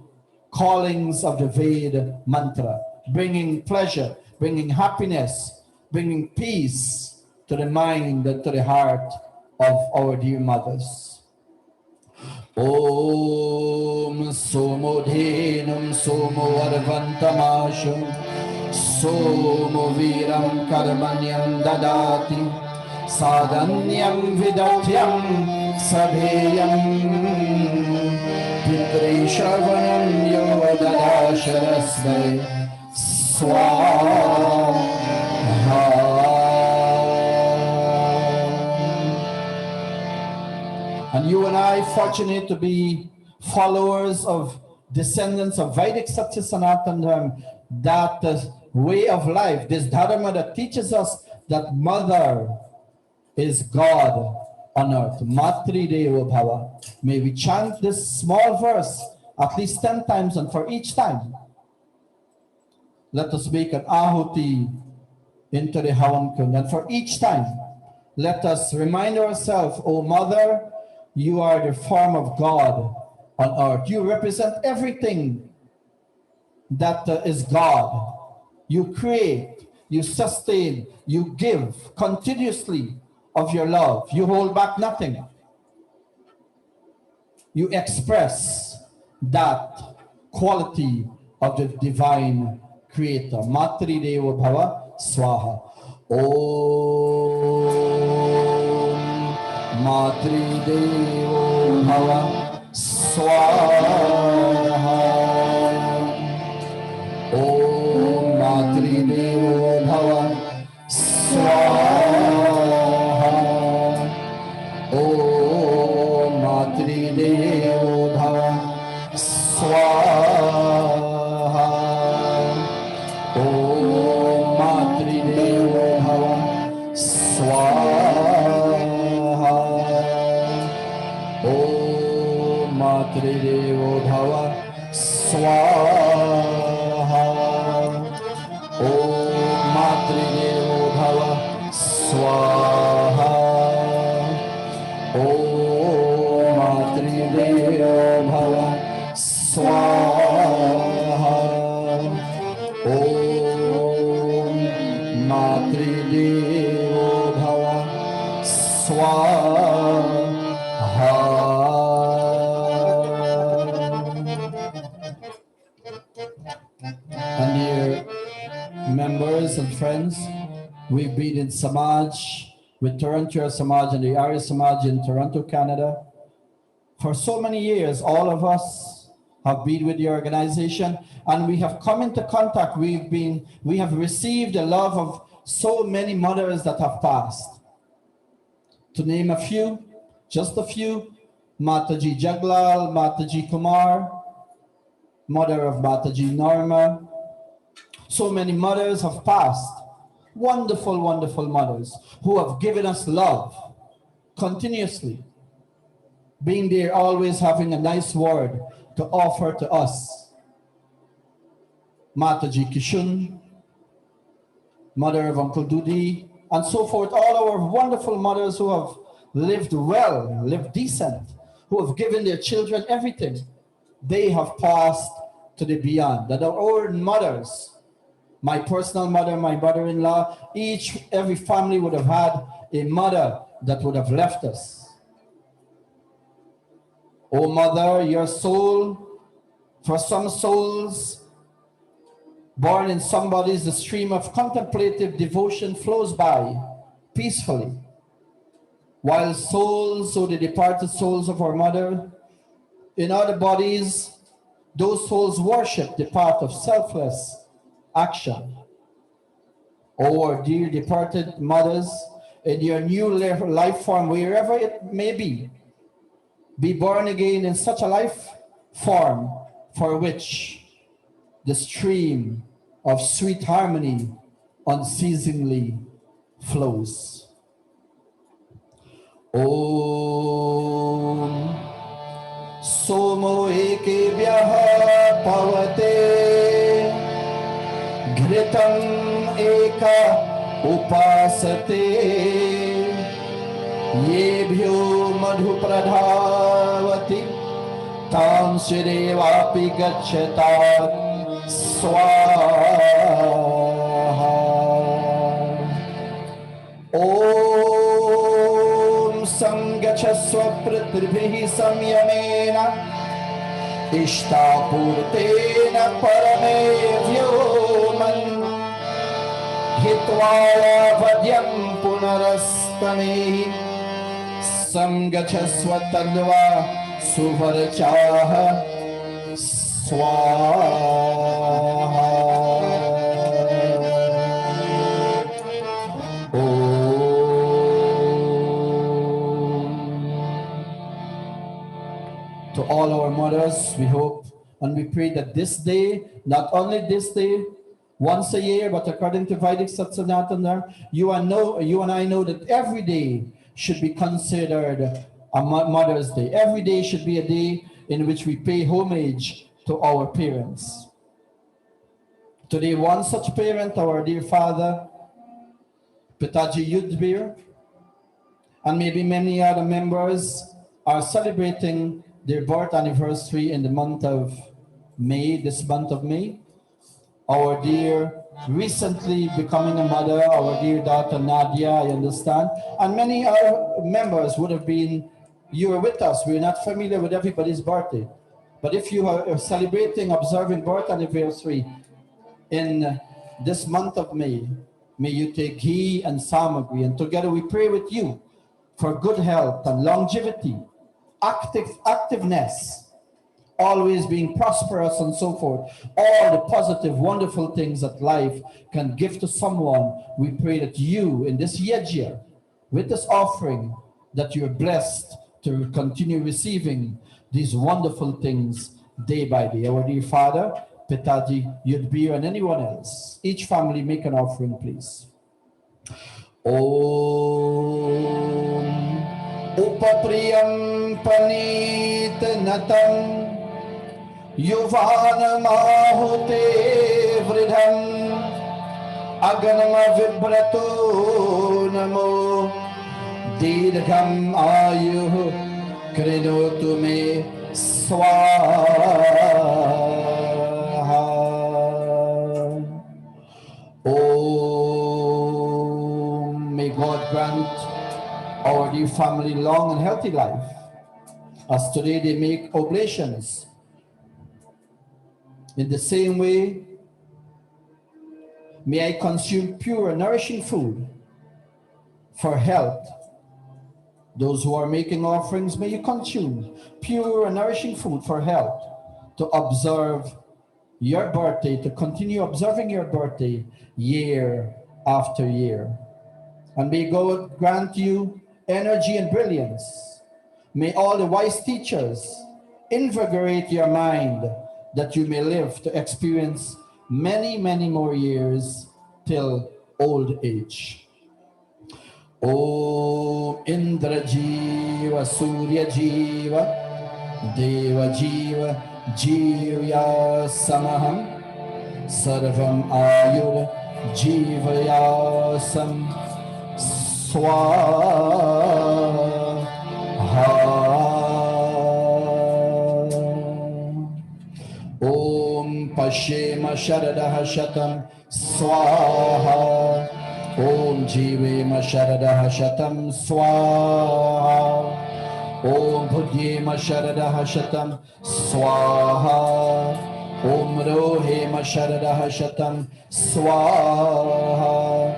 callings of the Veda mantra, bringing pleasure, bringing happiness, bringing peace to the mind and to the heart of our dear mothers. Om Somo Dhenum Somo Arvantamasham Somo Viram Karmanyam Dadati Sadanyam Vidatyam Sabheyam Pitre Shravanam Yodadasharasvai Swaha. And And you and I, fortunate to be followers of descendants of Vedic Satyasanatana, that way of life, this dharma that teaches us that mother is God on earth. Matri Devo Bhava. May we chant this small verse at least 10 times, and for each time, let us make an ahuti into the Havan Kund. And for each time, let us remind ourselves, oh Mother, you are the form of God on earth. You represent everything that is God. You create, you sustain, you give continuously of your love. You hold back nothing. You express that quality of the divine creator. Matri Deva Bhava Swaha. Om Matri Deva Bhava Swaha. Om Matri Deva Bhava Swaha. Om Matri Devo Bhava Swaha. Om Matri Devo Bhava Swaha. Om Matri Devo Bhava Swaha. Om Matri Devo Bhava Swaha. Om Matri Devo Bhava Swaha. Om Matri Devo Bhava Swaha. And dear members and friends, we've been in Samaj with Toronto Samaj and the Arya Samaj in Toronto, Canada. For so many years, all of us have been with the organization, and we have come into contact. We have received the love of so many mothers that have passed. To name a few, just a few: Mataji Jaglal, Mataji Kumar, mother of Mataji Norma. So many mothers have passed. Wonderful, wonderful mothers who have given us love continuously, being there, always having a nice word to offer to us. Mataji Kishun, mother of Uncle Dudi, and so forth. All our wonderful mothers who have lived well, lived decent, who have given their children everything. They have passed to the beyond. That our own mothers, my personal mother, my mother-in-law, every family would have had a mother that would have left us. Oh mother, your soul, for some souls born in some bodies, the stream of contemplative devotion flows by peacefully, while souls, so the departed souls of our mother, in other bodies, those souls worship the path of selfless action. Oh, our dear departed mothers, in your new life form, wherever it may be born again in such a life form for which the stream of sweet harmony unceasingly flows. Om Somo ekebhyah pavate Ghritam eka upasate Yebhyo madhu pradhavati Tam shirevapi gacchatat swaha. Om samgachasva prithvih samyamena Ishtapurtena parame vyoman Hitvaya vadyam punarastamehi Samgachasva tadva suvarchaha swaha. mothers, we hope and we pray that this day, not only this day, once a year, but according to Vedic Satsang, you and I know that every day should be considered a Mother's Day. Every day should be a day in which we pay homage to our parents. Today, one such parent, our dear father, Pitaji Yudhvir, and maybe many other members are celebrating their birth anniversary in the month of May, this month of May. Our dear, recently becoming a mother, our dear daughter Nadia, I understand, and many other members would have been, you were with us, we're not familiar with everybody's birthday. But if you are celebrating, observing birth anniversary in this month of May you take ghee and samagri, and together we pray with you for good health and longevity, activeness, always being prosperous and so forth. All the positive, wonderful things that life can give to someone. We pray that you, in this year, with this offering, that you're blessed to continue receiving these wonderful things day by day. Our dear Father, Pitaji, Yudhbir, and anyone else, each family make an offering, please. Om Upapriyam Panit Natam Yuvana Mahute Vridham Aganama Vibrato Namo Dirgham Ayuh Krinotu Me Swaha. Oh, may God grant our dear family long and healthy life, as today they make oblations. In the same way, may I consume pure, nourishing food for health. Those who are making offerings, may you consume pure and nourishing food for health, to observe your birthday, to continue observing your birthday year after year. And may God grant you energy and brilliance. May all the wise teachers invigorate your mind, that you may live to experience many, many more years till old age. Om Indra Jiva Surya Jiva Deva Jiva Jivya Samaham Sarvam Ayur Jivayasam Swaha. Om Pashema Sharadaha Shatam Swaha. Om Jivema Sharadaha Shatam Swaha. Om Bhudyema Sharadaha Shatam Swaha. Om Rohema Sharadaha Shatam Swaha.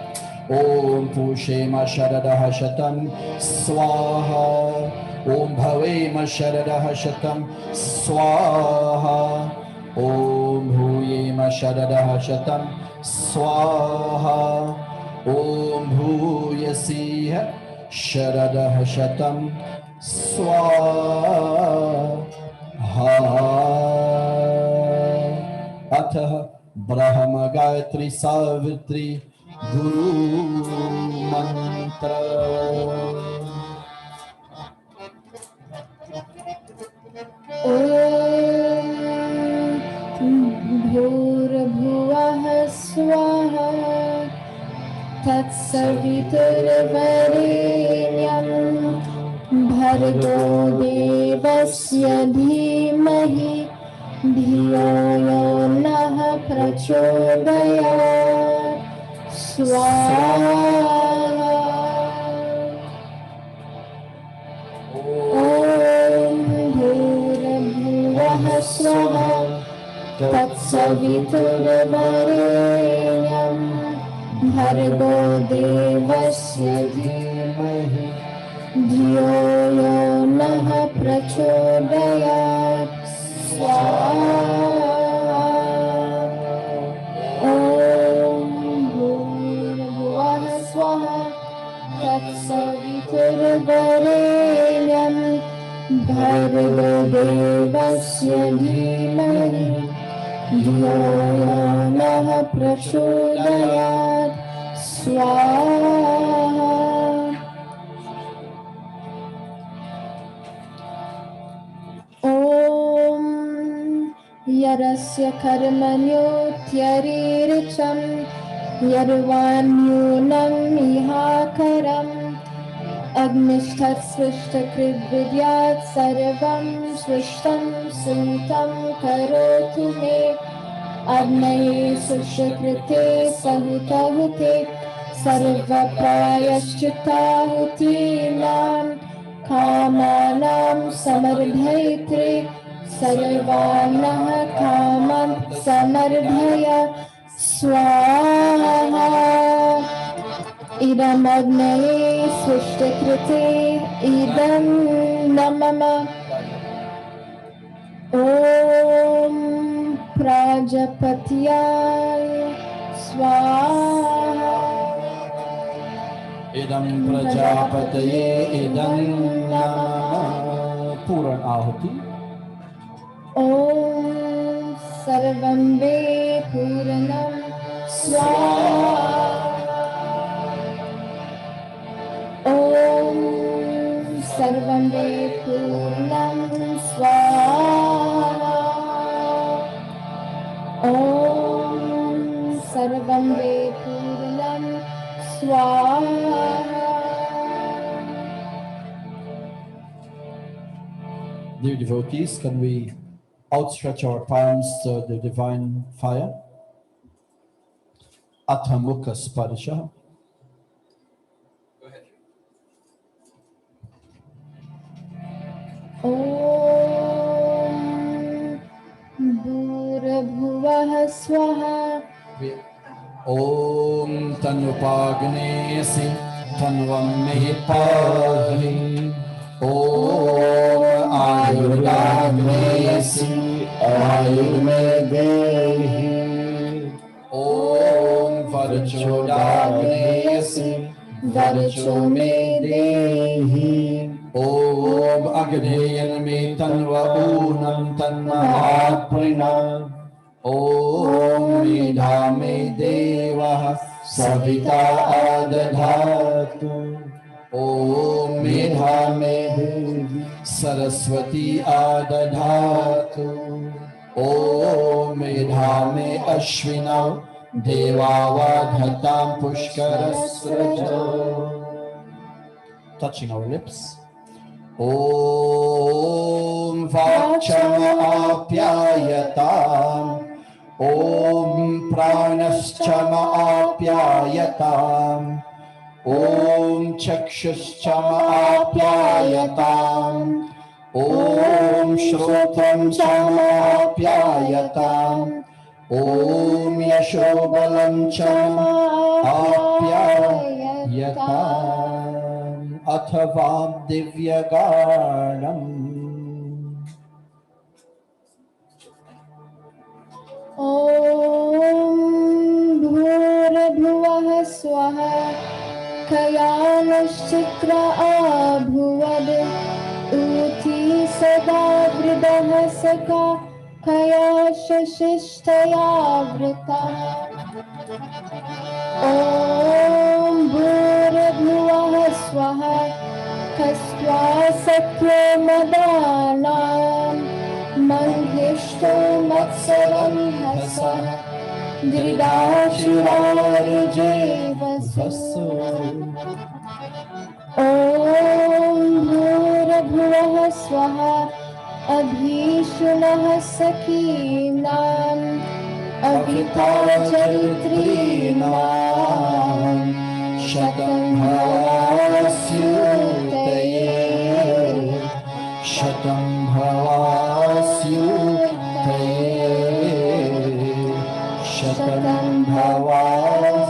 Om Pushema Sharadaha Shatam Swaha. Om Bhavema Sharadaha Shatam Swaha. Om Bhuyema Sharadaha Shatam Swaha. Om Bhuyasiha Sharadaha Shatam Swaha. Atah Brahma Gayatri Savitri Guru Mantra. Om Bhurabhuvah Swaha Tatsaviturvarenyam Bhargo Devasya Dhimahi Dhiyo Yo Nah Prachodayat Swaha. Om Bhurabhuvah Swaha Tatsaviturvarenyam Bhargo Devasya Dhimahi Dhiyo Yo Nah Prachodayat Swaha. Om Bhurabhuvah Swaha Tatsaviturvarenyam Bhargo Devasya यो नः प्रचोदयात् स्वाहा ॐ यरस्य कर्मण्योत्यरीरिचं यर्वाण्यूनं इहाकरम् अग्निष्ठत्सृष्टकृद्विद्यात् सर्वं सृष्टं सुतं करोतु मे अग्नये सृष्टकृते सहुतहुते सर्वप्रायश्चित्ताहुतीनां कामानां समर्धयित्रे सर्वाणः कामान् समर्धय स्वाहा इदमग्नये सृष्टकृते इदं न मम ॐ प्राजापत्याय स्वाहा इदं प्रजापतये इदं नमः पूर्ण आहुति ॐ सर्वं वे पूर्णं स्वाहा ॐ सर्वं वे पूर्णं स्वाहा ॐ सर्वं वे पूर्णं स्वाहा Dear devotees, can we outstretch our palms to the divine fire? Athamukha Sparsha. ॐ भूर्भुवः स्वः Om Tanupagnesi Tanvam Mehi Pahi Om Ayurvagnesi Ayurvedehi Om Varchodagnesi Varchomedehi Om Agneyaname Tanva Unam Tanmahaprina Om Midhame Devah Savita Adadhatu Om Midhame Devi Saraswati Adadhatu Om Midhame Ashvina Devavadhatam Pushkarasraja. Touching our lips. Om Vachama Apyayatam Om Pranaschama Apyayatam Om Chakshuschama Apyayatam Om Shrotam Chama Apyayatam Om Yashobalam Chama Apyayatam Athavam Divyaganam ॐ भूर्भुवः स्वः कयानश्चित्र अभूवद् ऊती सदा वृदः सखा कयाशशिष्टया वृतः ॐ भूर्भुवः स्वः कस्त्वा सत्यो मदानाम् मङ्गिष्ठो मत्सरं हसः दृढाशिरार्जेवसु ॐ भूर्भुवः स्वः अभीषुणः सखीनाम् अभिताचरित्रीणाम् शतं भवास्युतये Shatam Bhavasyutaya Shatam Bhavasyutaya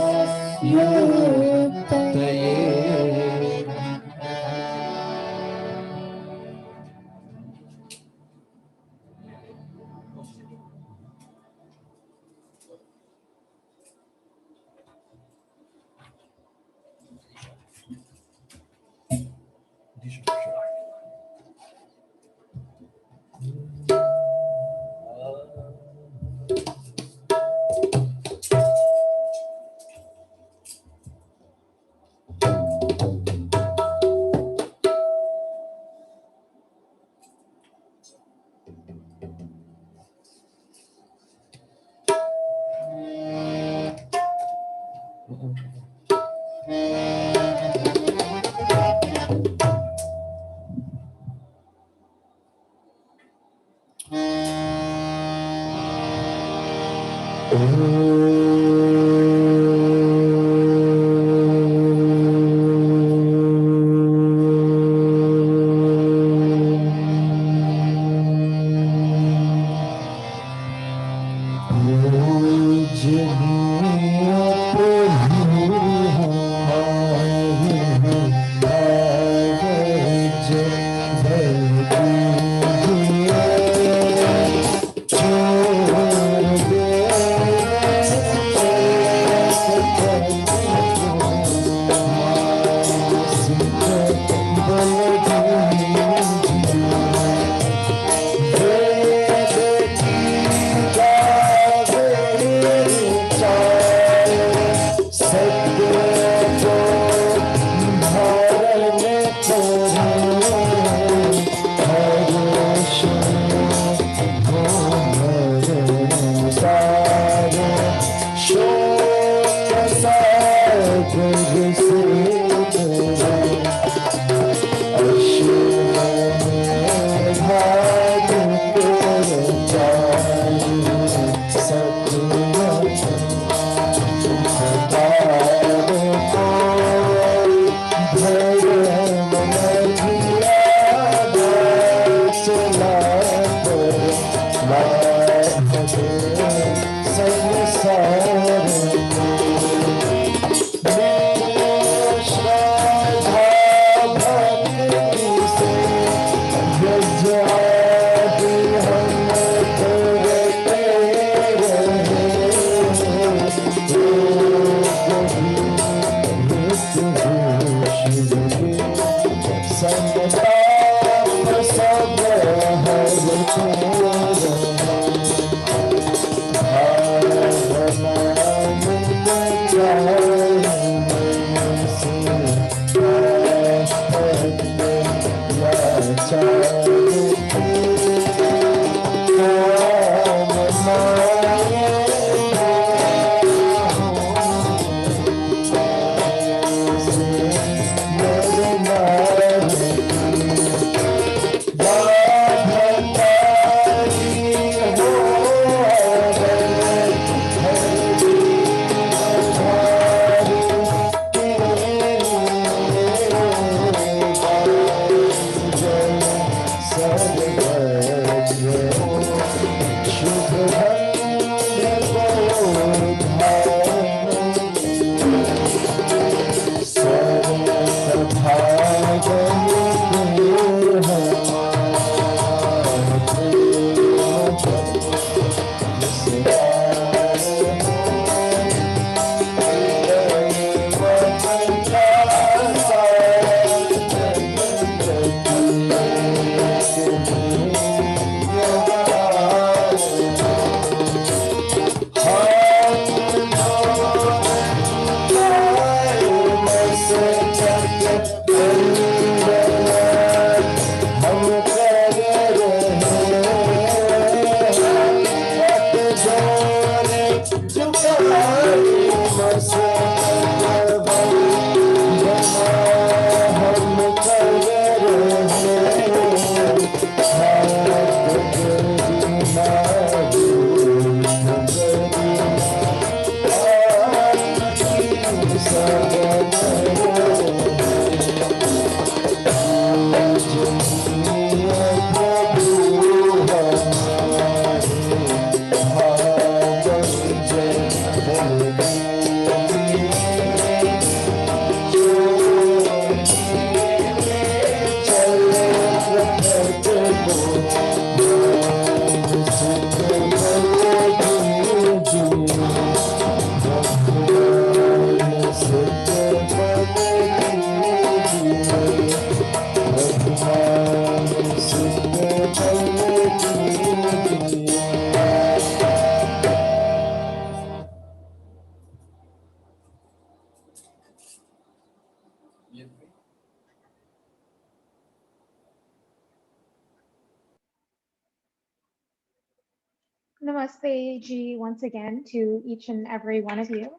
Namaste, Ji, once again to each and every one of you.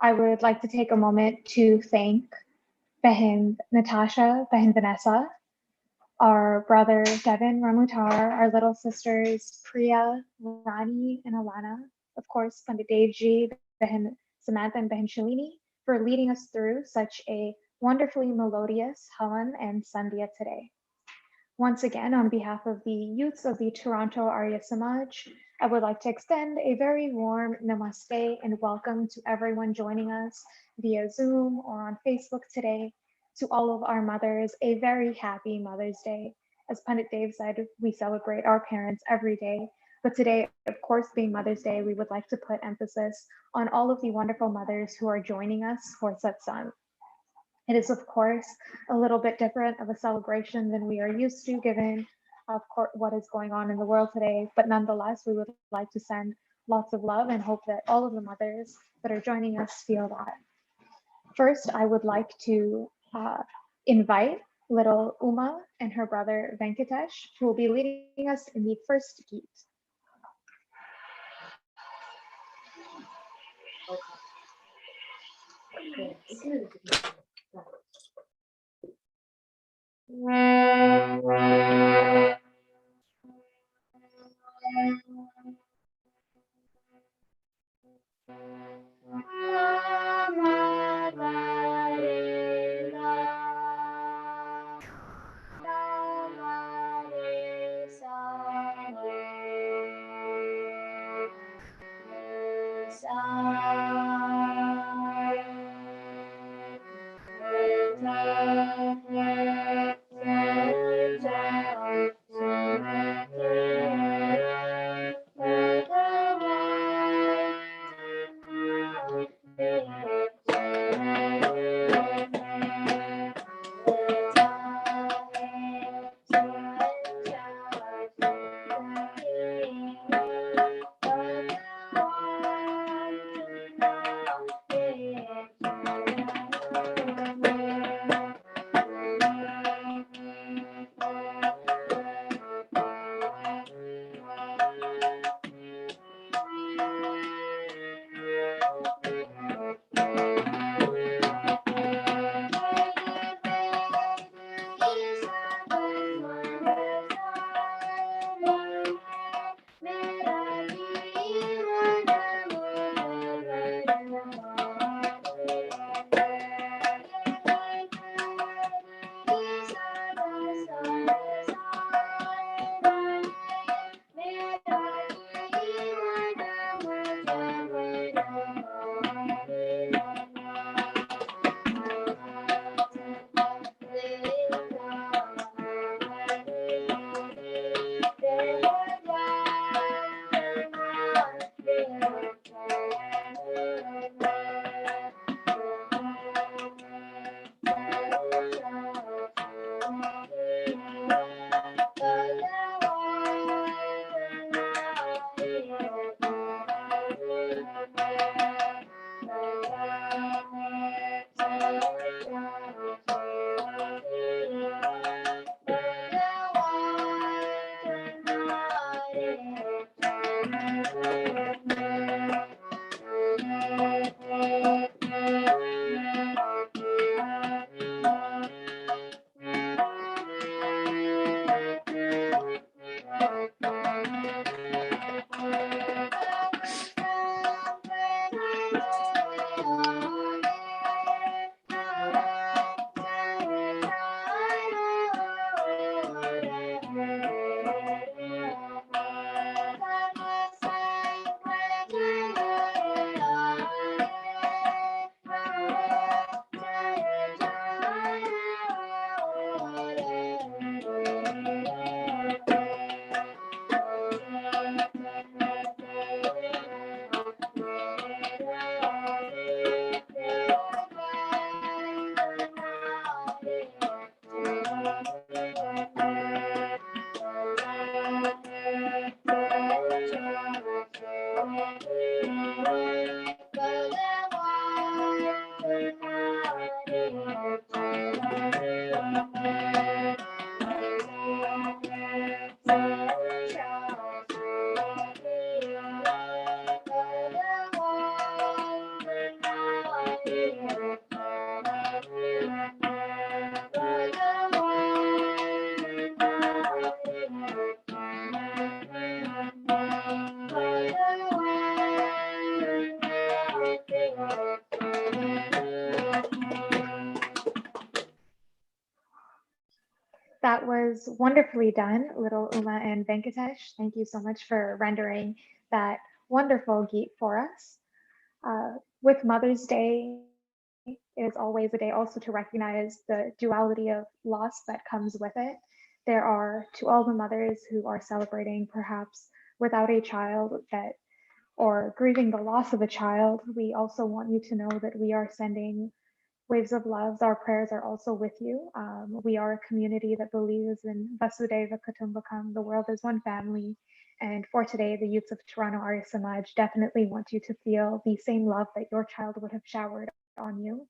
I would like to take a moment to thank Behin Natasha, Behin Vanessa, our brother Devin Ramutar, our little sisters Priya, Rani, and Alana, of course, Pandit Devji, Behin Samantha, and Behin Shalini for leading us through such a wonderfully melodious Havan and Sandhya today. Once again, on behalf of the youths of the Toronto Arya Samaj, I would like to extend a very warm namaste and welcome to everyone joining us via Zoom or on Facebook today. To all of our mothers, a very happy Mother's Day. As Pandit Dev said, we celebrate our parents every day. But today, of course, being Mother's Day, we would like to put emphasis on all of the wonderful mothers who are joining us for Satsang. It is, of course, a little bit different of a celebration than we are used to, given, of course, what is going on in the world today. But nonetheless, we would like to send lots of love and hope that all of the mothers that are joining us feel that. First, I would like to invite little Uma and her brother Venkatesh, who will be leading us in the first Geet. That was wonderfully done, little Uma and Venkatesh. Thank you so much for rendering that wonderful Geet for us. With Mother's Day, it is always a day also to recognize the duality of loss that comes with it. There are, to all the mothers who are celebrating perhaps without a child that, or grieving the loss of a child, we also want you to know that we are sending waves of love. Our prayers are also with you. We are a community that believes in Vasudeva Kutumbakam, the world is one family. And for today, the youths of Toronto Arya Samaj definitely want you to feel the same love that your child would have showered on you.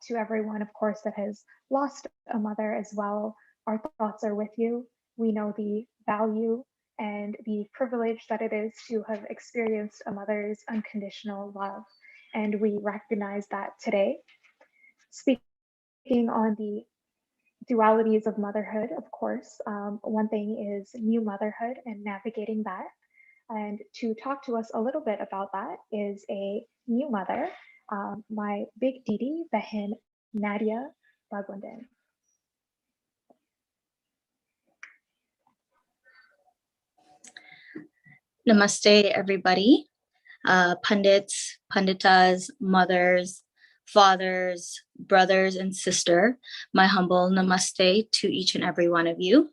To everyone, of course, that has lost a mother as well, our thoughts are with you. We know the value and the privilege that it is to have experienced a mother's unconditional love. And we recognize that today. Speaking on the dualities of motherhood, of course, one thing is new motherhood and navigating that. And to talk to us a little bit about that is a new mother, my big Didi, Behin Nadia Bagwanden. Namaste, everybody. Pundits, panditas, mothers, fathers, brothers, and sister. My humble namaste to each and every one of you.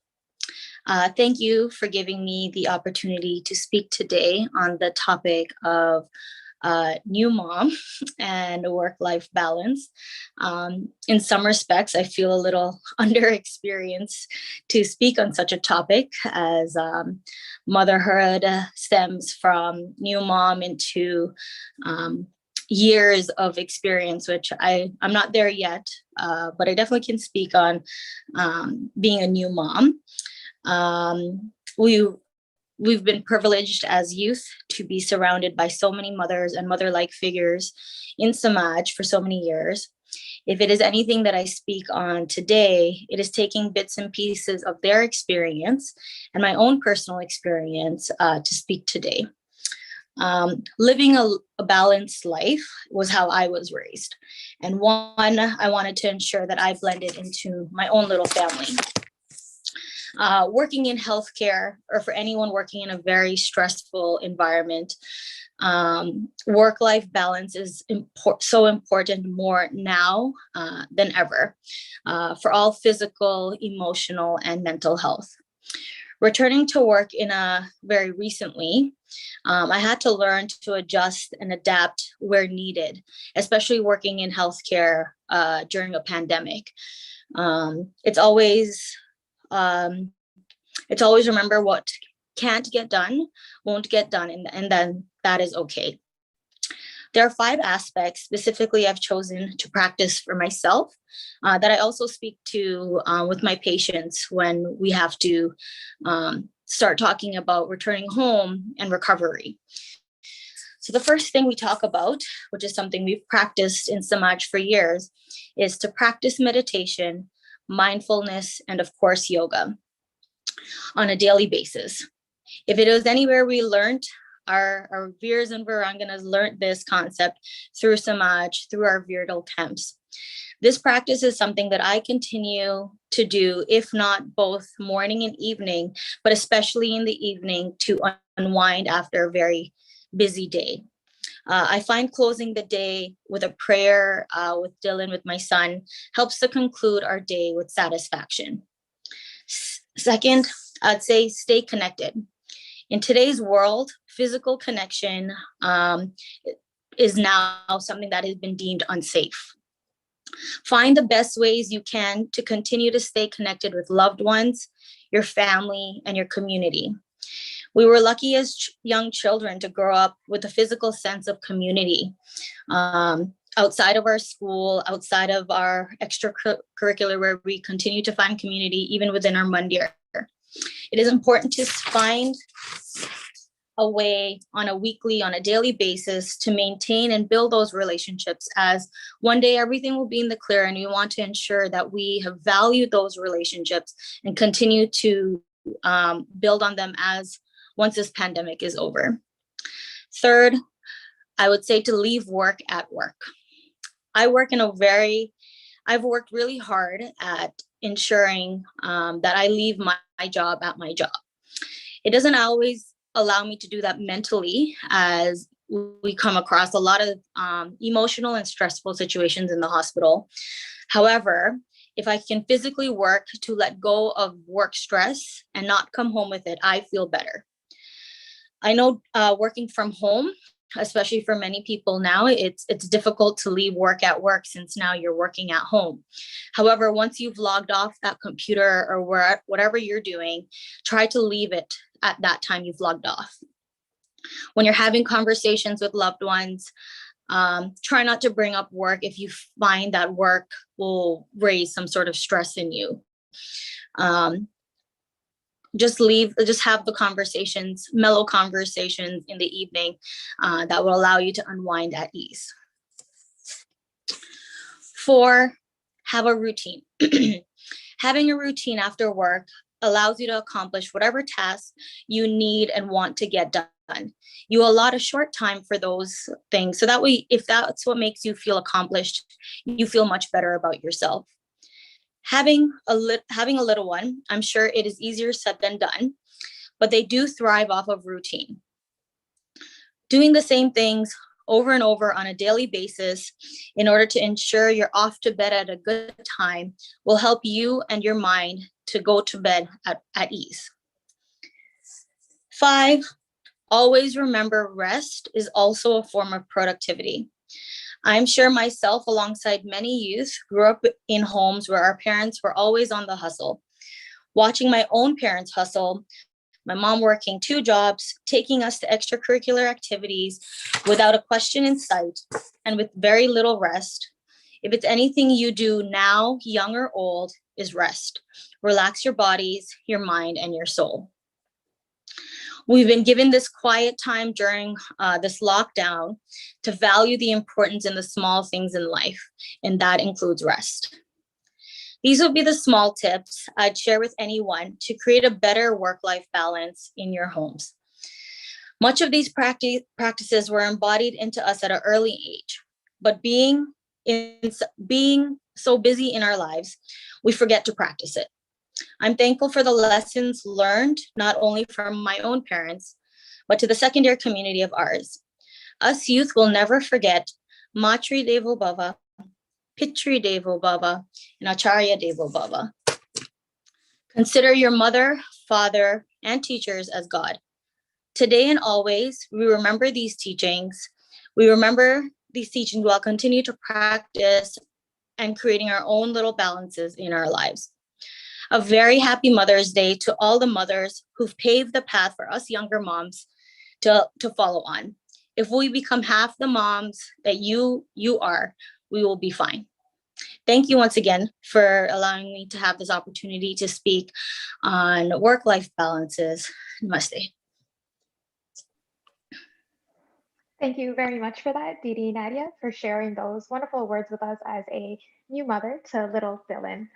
Thank you for giving me the opportunity to speak today on the topic of new mom and work-life balance. In some respects, I feel a little underexperienced to speak on such a topic, as motherhood stems from new mom into years of experience, which I'm not there yet, but I definitely can speak on being a new mom. We've been privileged as youth to be surrounded by so many mothers and mother-like figures in Samaj for so many years. If it is anything that I speak on today, it is taking bits and pieces of their experience and my own personal experience to speak today. Living a balanced life was how I was raised. And one, I wanted to ensure that I blended into my own little family. Working in healthcare, or for anyone working in a very stressful environment, work-life balance is so important more now than ever for all physical, emotional, and mental health. Returning to work very recently, I had to learn to adjust and adapt where needed, especially working in healthcare during a pandemic. It's always remember what can't get done, won't get done, and then that is okay. There are 5 aspects specifically I've chosen to practice for myself that I also speak to with my patients when we have to start talking about returning home and recovery. So the first thing we talk about, which is something we've practiced in Samaj for years, is to practice meditation, mindfulness, and of course, yoga on a daily basis. If it was anywhere we learned, our Veers and Varanganas learned this concept through Samaj, through our Virdal camps. This practice is something that I continue to do, if not both morning and evening, but especially in the evening to unwind after a very busy day. I find closing the day with a prayer with Dylan, with my son, helps to conclude our day with satisfaction. Second, I'd say stay connected. In today's world, physical connection is now something that has been deemed unsafe. Find the best ways you can to continue to stay connected with loved ones, your family, and your community. We were lucky as young children to grow up with a physical sense of community. Outside of our school, outside of our extracurricular, where we continue to find community, even within our mandir. It is important to find a way on a daily basis to maintain and build those relationships, as one day everything will be in the clear, and we want to ensure that we have valued those relationships and continue to build on them once this pandemic is over. Third, I would say to leave work at work. I've worked really hard at ensuring that I leave my job at my job. It doesn't always allow me to do that mentally, as we come across a lot of emotional and stressful situations in the hospital. However, if I can physically work to let go of work stress and not come home with it, I feel better. I know working from home, especially for many people now, it's difficult to leave work at work since now you're working at home. However, once you've logged off that computer or whatever you're doing, try to leave it at that time you've logged off. When you're having conversations with loved ones, try not to bring up work if you find that work will raise some sort of stress in you. Just have the conversations, mellow conversations in the evening that will allow you to unwind at ease. 4, have a routine. Having a routine after work allows you to accomplish whatever tasks you need and want to get done. You allot a short time for those things, so that way, if that's what makes you feel accomplished, you feel much better about yourself. Having a little one, I'm sure it is easier said than done, but they do thrive off of routine. Doing the same things over and over on a daily basis in order to ensure you're off to bed at a good time will help you and your mind to go to bed at ease. 5, always remember rest is also a form of productivity. I'm sure myself, alongside many youth, grew up in homes where our parents were always on the hustle. Watching my own parents hustle, my mom working 2 jobs, taking us to extracurricular activities without a question in sight and with very little rest. If it's anything you do now, young or old, is rest. Relax your bodies, your mind, and your soul. We've been given this quiet time during this lockdown to value the importance in the small things in life, and that includes rest. These would be the small tips I'd share with anyone to create a better work-life balance in your homes. Much of these practices were embodied into us at an early age, but being so busy in our lives, we forget to practice it. I'm thankful for the lessons learned, not only from my own parents, but to the secondary community of ours. Us youth will never forget Matri Devo Baba, Pitri Devo Baba, and Acharya Devo Baba. Consider your mother, father, and teachers as God. Today and always, we remember these teachings. We remember these teachings while continue to practice and creating our own little balances in our lives. A very happy Mother's Day to all the mothers who've paved the path for us younger moms to follow on. If we become half the moms that you are, we will be fine. Thank you once again for allowing me to have this opportunity to speak on work-life balances. Namaste. Thank you very much for that, Didi and Arya, for sharing those wonderful words with us as a new mother to little Dylan.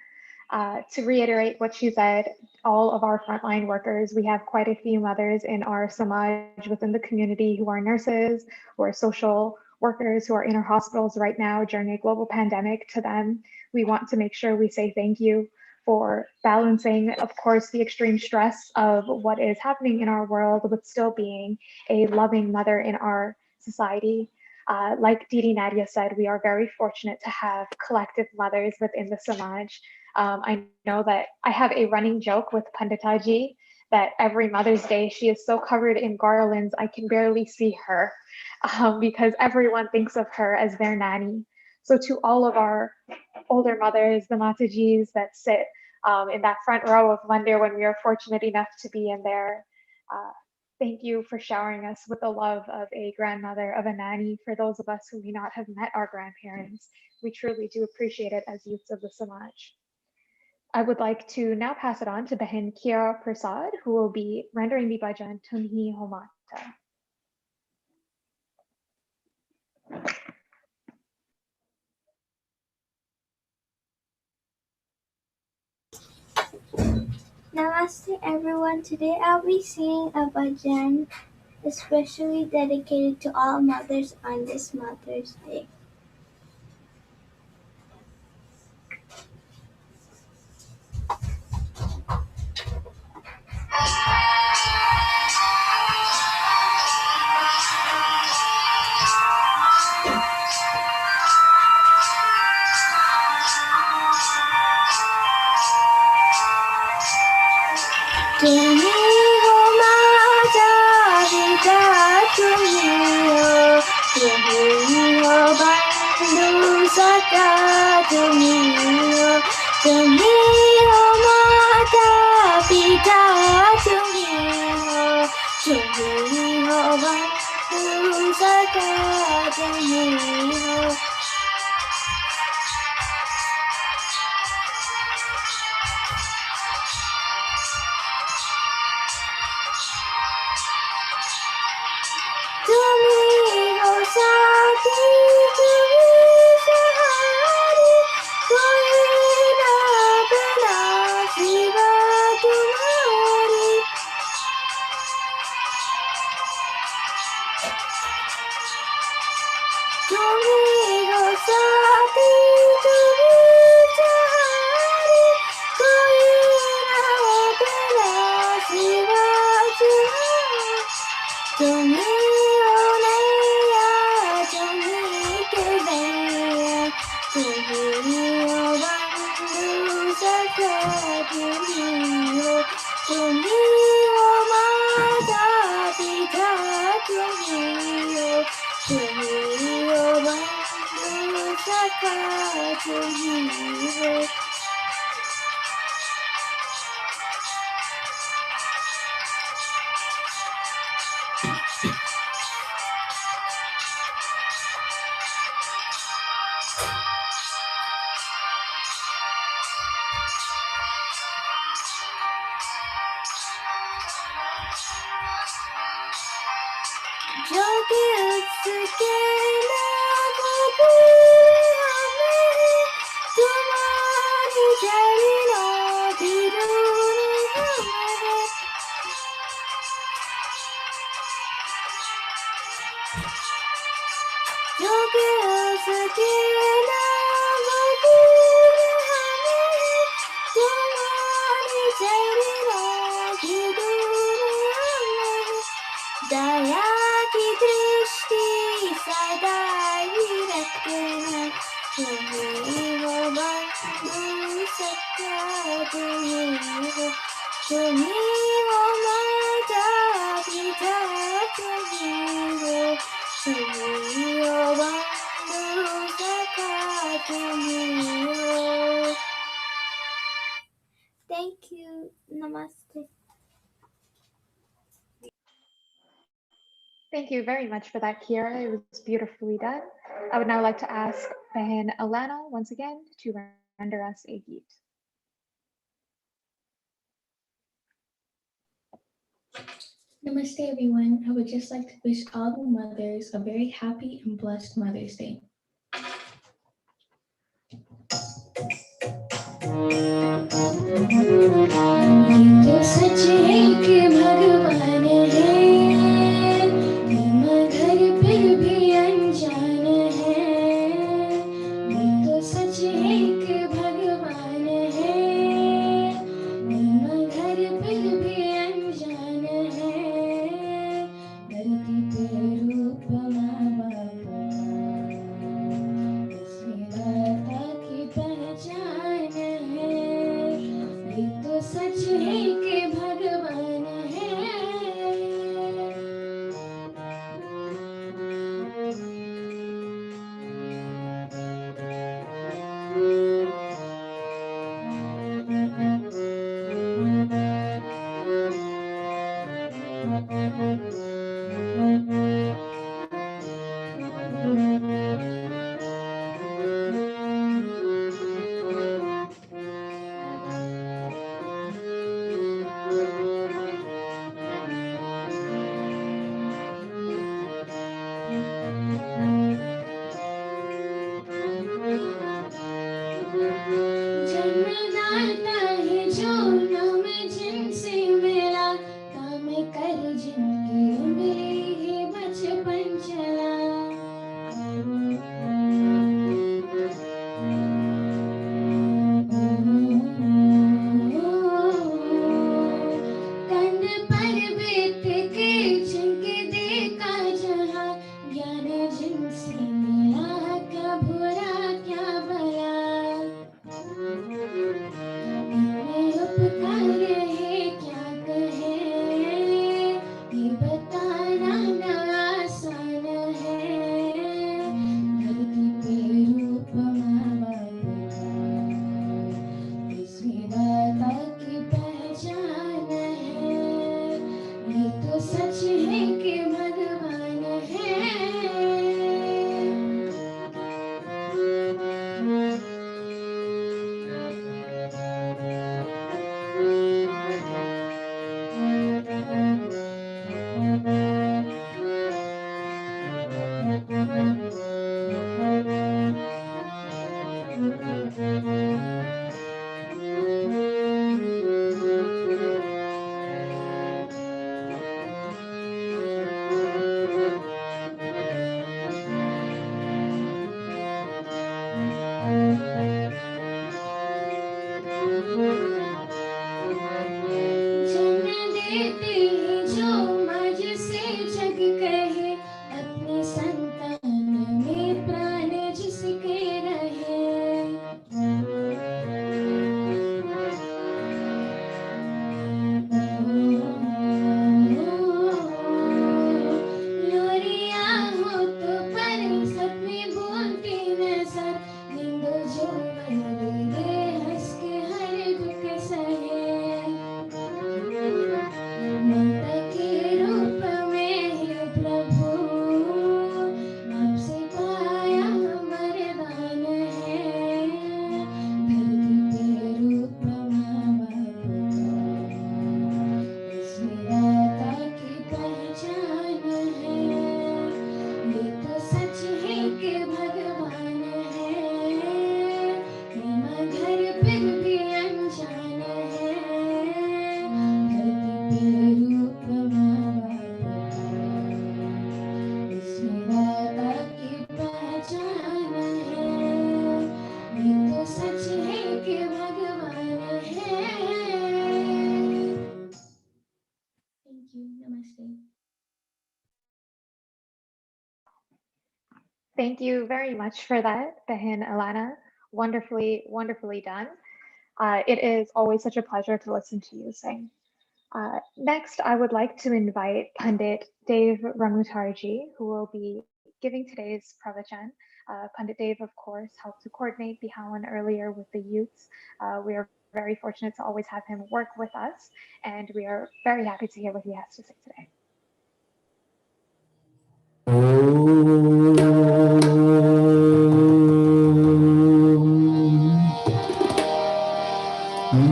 To reiterate what she said, all of our frontline workers, we have quite a few mothers in our Samaj within the community who are nurses, who are social workers, who are in our hospitals right now during a global pandemic. To them, we want to make sure we say thank you for balancing, of course, the extreme stress of what is happening in our world, but still being a loving mother in our society. Like Didi Nadia said, we are very fortunate to have collective mothers within the Samaj. I know that I have a running joke with Panditaji that every Mother's Day she is so covered in garlands I can barely see her because everyone thinks of her as their nanny. So to all of our older mothers, the Matajis that sit in that front row of Mandir when we are fortunate enough to be in there, thank you for showering us with the love of a grandmother, of a nanny. For those of us who may not have met our grandparents, we truly do appreciate it as youths of the Samaj. I would like to now pass it on to Behin Kiara Prasad, who will be rendering the bhajan Tunhi Homata. Namaste everyone. Today I'll be singing a bhajan especially dedicated to all mothers on this Mother's Day. तुम्ही हो, तुम्ही हो माता पिता तुम्ही हो, तुम्ही हो बंधु सखा तुम्ही हो. तुम्ही हो साथी तुम्ही सहारे, कोई ना अपना सिवा तुम्हारे. तुम्ही हो साथी तुम्ही सहारे, कोई ना अपना सिवा तुम्हारे. तुम्ही हो नैया तुम्ही के दैया, तुम्ही हो बंधु सखा तुम्ही हो, तुम्ही हो माता पिता तुम्ही हो, तुम्ही हो बंधु सखा तुम्ही हो. जो कि उसके नामों पूरे हमें, तुम्हारी चरणों की धूल हमें. जो कि उसके नामों पूरे हमें, तुम्हारी चरणों की धूल हमें. दया की दृष्टि सदा ही रखना, तुम्ही हो बंधु सखा तुम्ही हो, तुम्ही हो माता पिता तुम्ही हो, तुम्ही हो बंधु सखा तुम्ही हो. Thank you. Namaste. Thank you very much for that, Kiara. It was beautifully done. I would now like to ask Behin Alana once again to render us a geet. Namaste, everyone. I would just like to wish all the mothers a very happy and blessed Mother's Day. तो सच है कि भगवान है, मगर फिर भी अनजान है. तो सच है कि भगवान है, मगर फिर भी अनजान है. धरती पे रूप माँ बाप, इसमें दाता की पहचान है. ये तो सच है कि भगवान है. जन्मदाता है जो नाम जिनसे मिला, काम कर जिनकी उंगली ही बचपन चला. कंध पर बीत के जिनके देखा जहाँ, ज्ञान जिनसे मिला क्या बुरा क्या भला. इतने उपकार है क्या कहे, ये बताना ना आसान है. धरती पे रूप माँ बाप Thank you very much for that, Behin Alana. Wonderfully, wonderfully done. It is always such a pleasure to listen to you sing. Next, I would like to invite Pandit Dave Ramutarji, who will be giving today's pravachan. Pandit Dave, of course, helped to coordinate Bihawan earlier with the youths. We are very fortunate to always have him work with us, and we are very happy to hear what he has to say today.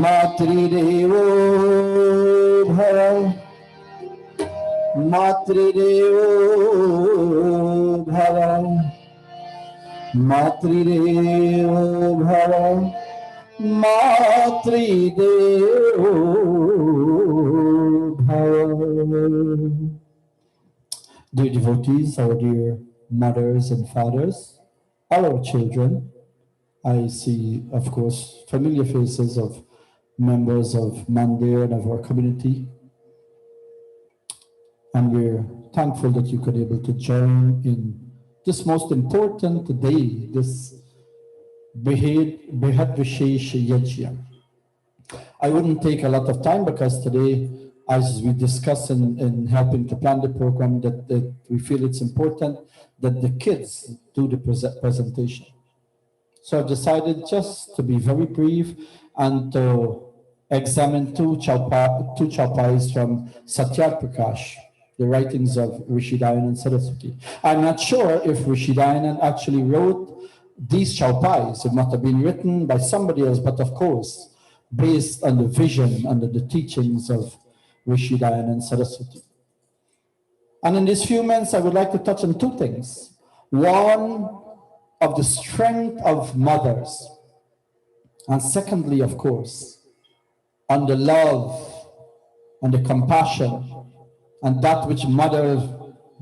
Matridevo Bhava, Matridevo Bhava, Matridevo Bhava, Matridevo Bhava. Dear devotees, our dear mothers and fathers, all our children, I see, of course, familiar faces of members of Mandir and of our community. And we're thankful that you could be able to join in this most important day, this Behad Vishesh Yajna. I wouldn't take a lot of time because today, as we discuss in helping to plan the program, that we feel it's important that the kids do the presentation. So I've decided just to be very brief and to examine two chaupais from Satyar Prakash, the writings of Rishi Dayanand Saraswati. I'm not sure if Rishi Dayanand actually wrote these chaupais. It must have been written by somebody else, but of course, based on the vision, under the teachings of Rishi Dayanand Saraswati. And in these few minutes, I would like to touch on two things. One, of the strength of mothers. And secondly, of course, on the love and the compassion and that which mother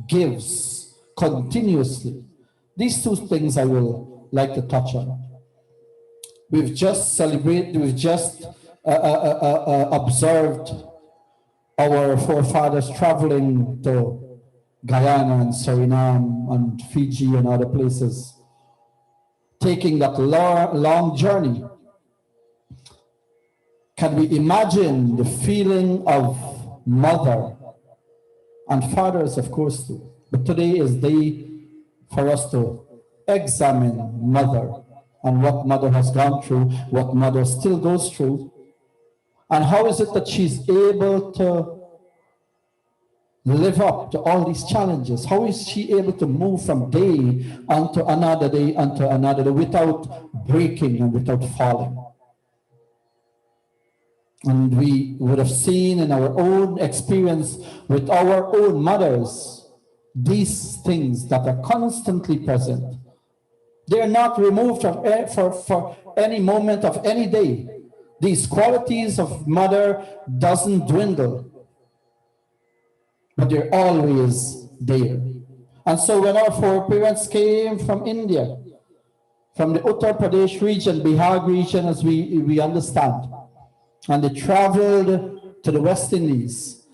gives continuously. These two things I will like to touch on. We've just celebrated, we've just observed our forefathers traveling to Guyana and Suriname and Fiji and other places, taking that long journey. Can we imagine the feeling of mother and fathers, of course, too? But today is day for us to examine mother and what mother has gone through, what mother still goes through, and how is it that she's able to live up to all these challenges? How is she able to move from day onto another day without breaking and without falling? And we would have seen in our own experience with our own mothers, these things that are constantly present. They are not removed from for any moment of any day. These qualities of mother doesn't dwindle, but they're always there. And so when our foreparents came from India, from the Uttar Pradesh region, Bihar region, as we understand, and they traveled to the West Indies,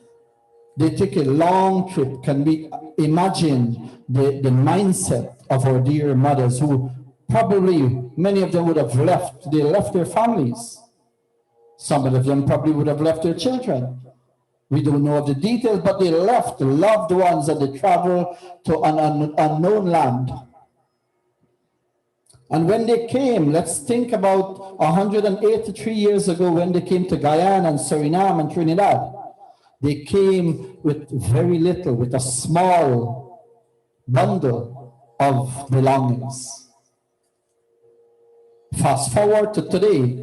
they took a long trip. Can we imagine the mindset of our dear mothers, who probably, many of them would have left, they left their families. Some of them probably would have left their children. We don't know of the details, but they left the loved ones and they traveled to an unknown land. And when they came, let's think about 183 years ago when they came to Guyana and Suriname and Trinidad. They came with very little, with a small bundle of belongings. Fast forward to today,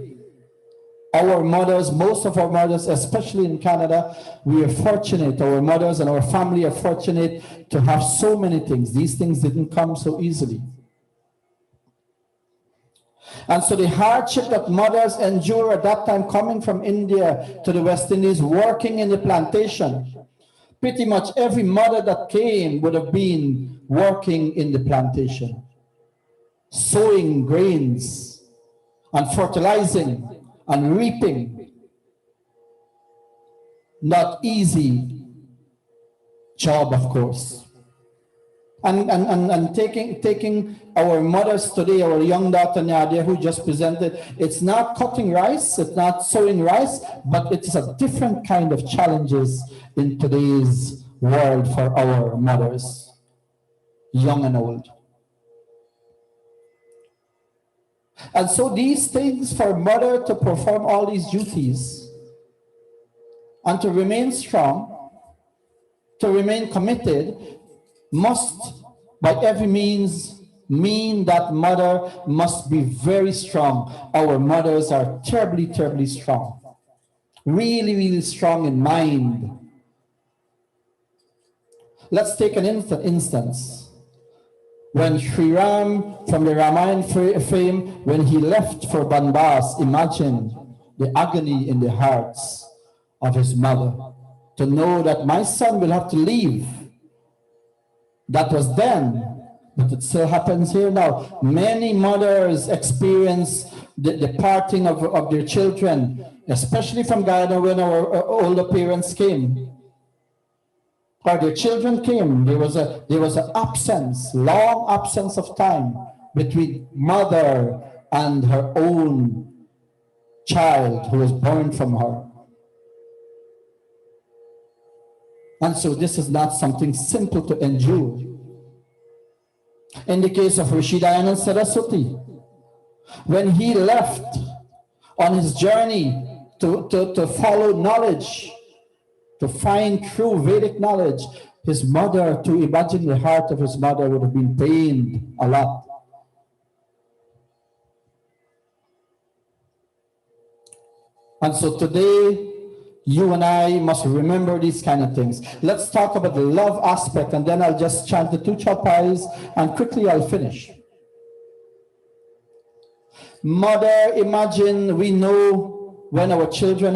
our mothers, most of our mothers, especially in Canada, we are fortunate, our mothers and our family are fortunate to have so many things. These things didn't come so easily. And so the hardship that mothers endure at that time, coming from India to the West Indies, working in the plantation, pretty much every mother that came would have been working in the plantation, sowing grains and fertilizing and reaping. Not easy job, of course. And taking our mothers today, our young daughter Nadia, who just presented, it's not cutting rice, it's not sowing rice, but it's a different kind of challenges in today's world for our mothers, young and old. And so these things for mother to perform all these duties and to remain strong, to remain committed, must by every means mean that mother must be very strong. Our mothers are terribly, terribly strong. Really, really strong in mind. Let's take an instance. When Sri Ram, from the Ramayana fame, when he left for Banbas, imagine the agony in the hearts of his mother to know that my son will have to leave. That was then, but it still happens here now. Many mothers experience the parting of their children, especially from Ghana when our older parents came. Or their children came, there was an absence, long absence of time between mother and her own child who was born from her. And so this is not something simple to endure. In the case of Rishi Dayananda Saraswati, when he left on his journey to follow knowledge, to find true Vedic knowledge, his mother, to imagine the heart of his mother would have been pained a lot. And so today, you and I must remember these kind of things. Let's talk about the love aspect, and then I'll just chant the two chapais, and quickly I'll finish. Mother, imagine, we know when our children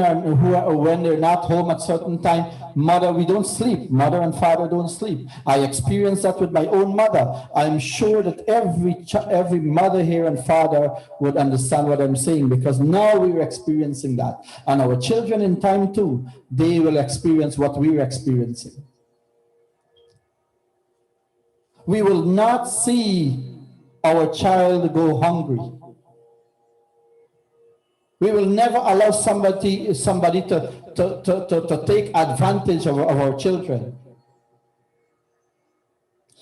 when they're not home at certain time, mother, we don't sleep. Mother and father don't sleep. I experienced that with my own mother. I'm sure that every mother here and father would understand what I'm saying, because now we're experiencing that. And our children in time too, they will experience what we're experiencing. We will not see our child go hungry. We will never allow somebody to take advantage of our children.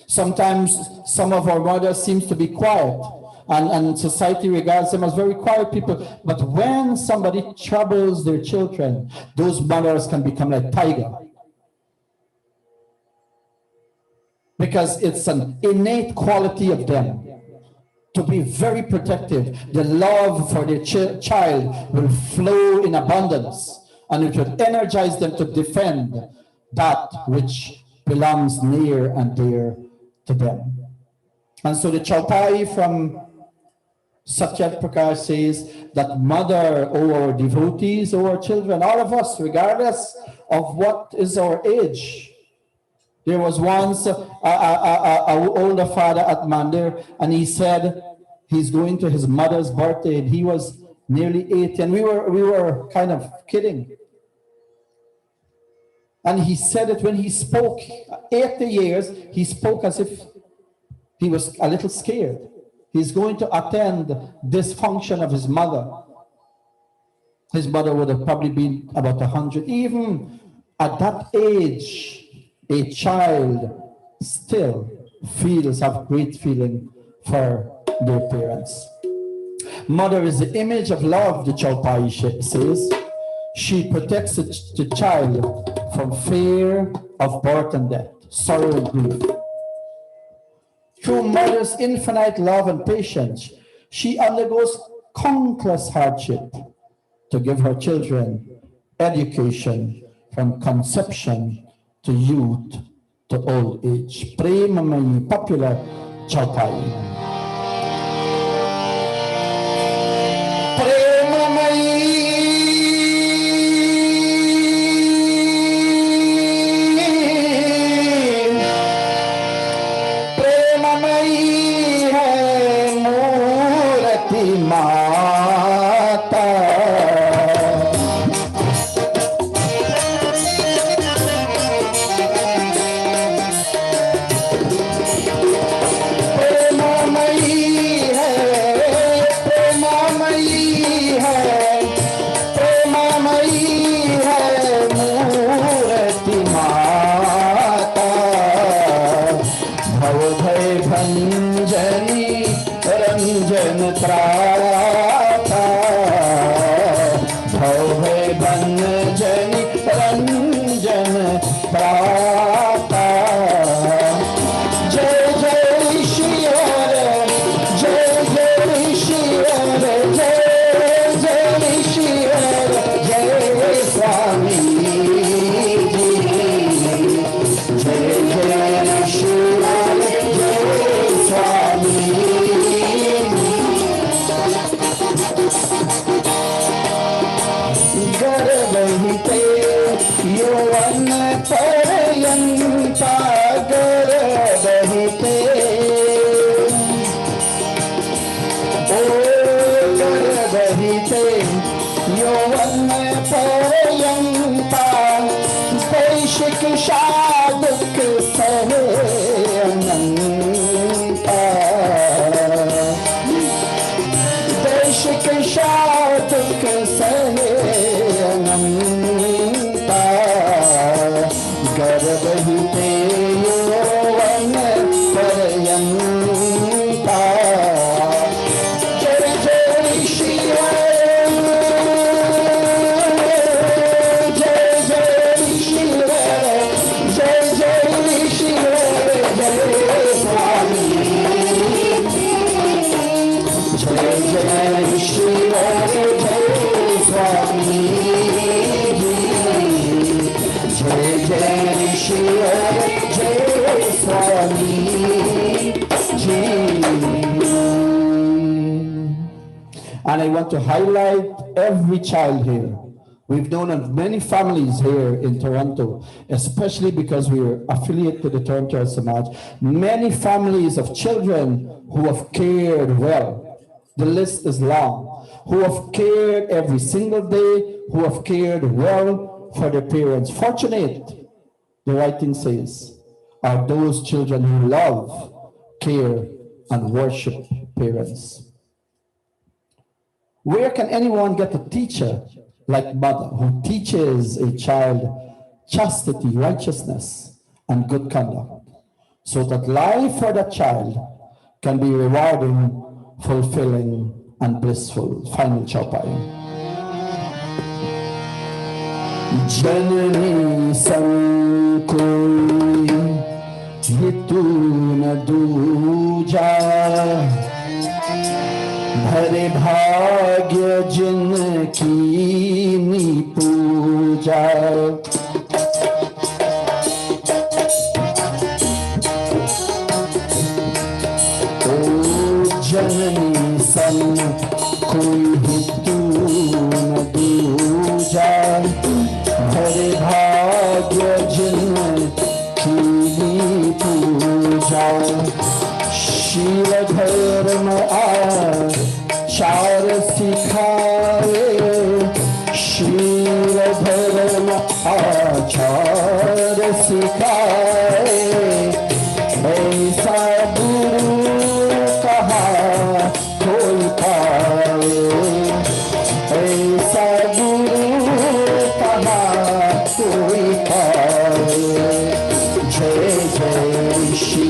Sometimes some of our mothers seems to be quiet, and society regards them as very quiet people. But when somebody troubles their children, those mothers can become like tiger. Because it's an innate quality of them to be very protective. The love for their child will flow in abundance, and it will energize them to defend that which belongs near and dear to them. And so the Chaupai from Satyat Prakash says that mother, our devotees, our children, all of us, regardless of what is our age. There was once an older father at Mandir, and he said he's going to his mother's birthday, and he was nearly 80, and we were kind of kidding. And he said it when he spoke, 80 years, he spoke as if he was a little scared. He's going to attend this function of his mother. His mother would have probably been about 100. Even at that age, a child still have great feeling for their parents. Mother is the image of love, the Chaupai says. She protects the child from fear of birth and death, sorrow and grief. Through mother's infinite love and patience, she undergoes countless hardship to give her children education from conception to youth to old age. Premamai, popular Chaupai. जनी रंजन त्राता भवे बन जनी रंजन त्राता जय जय श्री हर जय जय श्री हर जय जय श्री हर जय स्वामी जय जय श्री हर जय स्वामी गर्भहिते यौवन पर्यन्ता गर्भहिते ओ गर्भहिते यौवन पर्यन्ता वैशिक शादुक सहे अनंता वैशिक शादुक सहे अनंता गर्भहिते यौवन पर्यन्ता जय जय श्री हर जय जय श्री हर जय जय श्री हर जय स्वामी जय जय श्री हर जय स्वामी जय जय श्री हर जय स्वामी And I want to highlight every child here. We've known of many families here in Toronto, especially because we're affiliated to the Toronto Samaj. Many families of children who have cared well. The list is long. Who have cared every single day, who have cared well for their parents. Fortunate, the writing says, are those children who love, care, and worship parents. Where can anyone get a teacher like mother who teaches a child chastity, righteousness, and good conduct, so that life for that child can be rewarding, fulfilling, and blissful? Final chaupai. Janani sankoi hitu na duja हरे भाग्य जिनकी पूजा ओ जननी सन कोई हितू न दूजा हरे भाग्य जिनकी पूजा शील धर्म आचार सिखाए शील धर्म आचार सिखाए ऐसा गुरु कहा कोई पाए ऐसा गुरु कहा कोई पाए जय जय श्री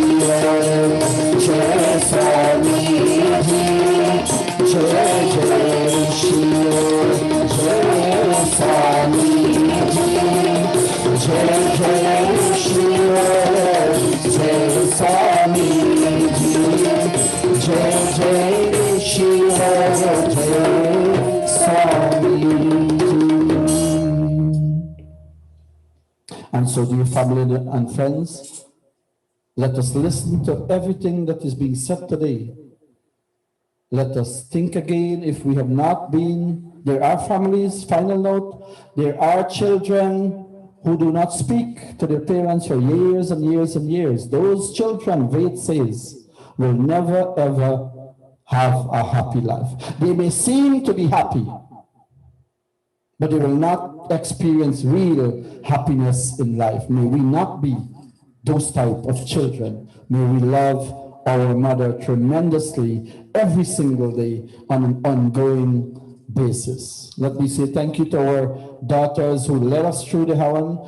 जय स्वामी जी जय जय श्री जय स्वामी जी जय जय श्री जय स्वामी जी जय जय श्री जय Swami ji. And so, dear family and friends, let us listen to everything that is being said today. Let us think again if we have not been. There are families, final note, there are children who do not speak to their parents for years and years and years. Those children, Ved says, will never ever have a happy life. They may seem to be happy, but they will not experience real happiness in life. May we not be those type of children. May we love our mother tremendously every single day on an ongoing basis. Let me say thank you to our daughters who led us through the Hawan,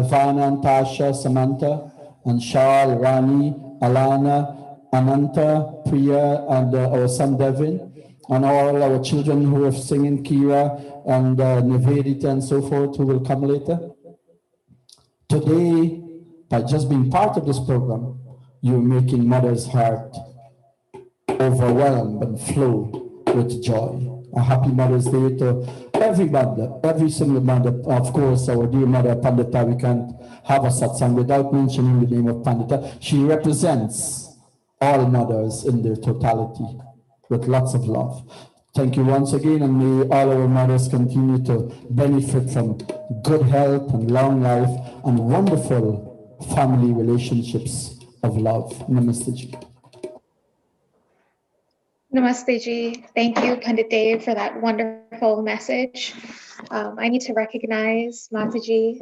Vanna and Tasha, Samantha, and Shal, Rani, Alana, Ananta, Priya, and our son Devin, and all our children who are singing, Kira and Nivedita and so forth, who will come later. Today, by just being part of this program, you're making mother's heart overwhelmed and flow with joy. A happy Mother's Day to every mother, every single mother. Of course, our dear mother Pandita, we can't have a satsang without mentioning the name of Pandita. She represents all mothers in their totality with lots of love. Thank you once again, and may all our mothers continue to benefit from good health and long life and wonderful family relationships of love. Namaste ji. Namaste ji. Thank you, Pandit Dev, for that wonderful message. I need to recognize Mataji,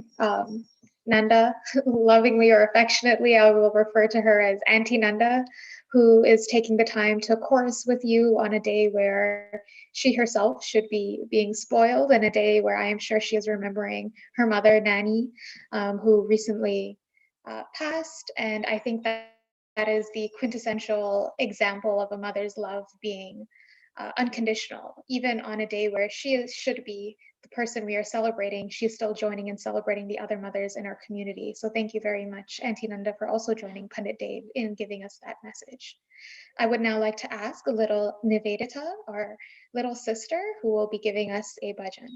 Nanda, lovingly or affectionately, I will refer to her as Auntie Nanda, who is taking the time to chorus with you on a day where she herself should be being spoiled, and a day where I am sure she is remembering her mother, Nani, who recently passed. And I think that is the quintessential example of a mother's love being unconditional. Even on a day where she should be the person we are celebrating, she's still joining and celebrating the other mothers in our community. So thank you very much, Auntie Nanda, for also joining Pandit Dev in giving us that message. I would now like to ask a little Nivedita, our little sister, who will be giving us a bhajan.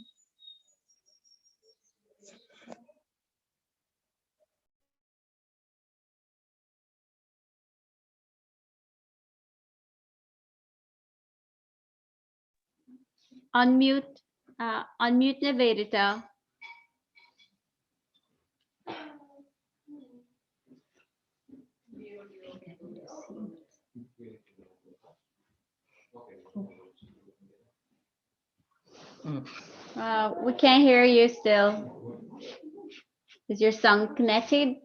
Unmute Nivedita. We can't hear you still. Is your sound connected?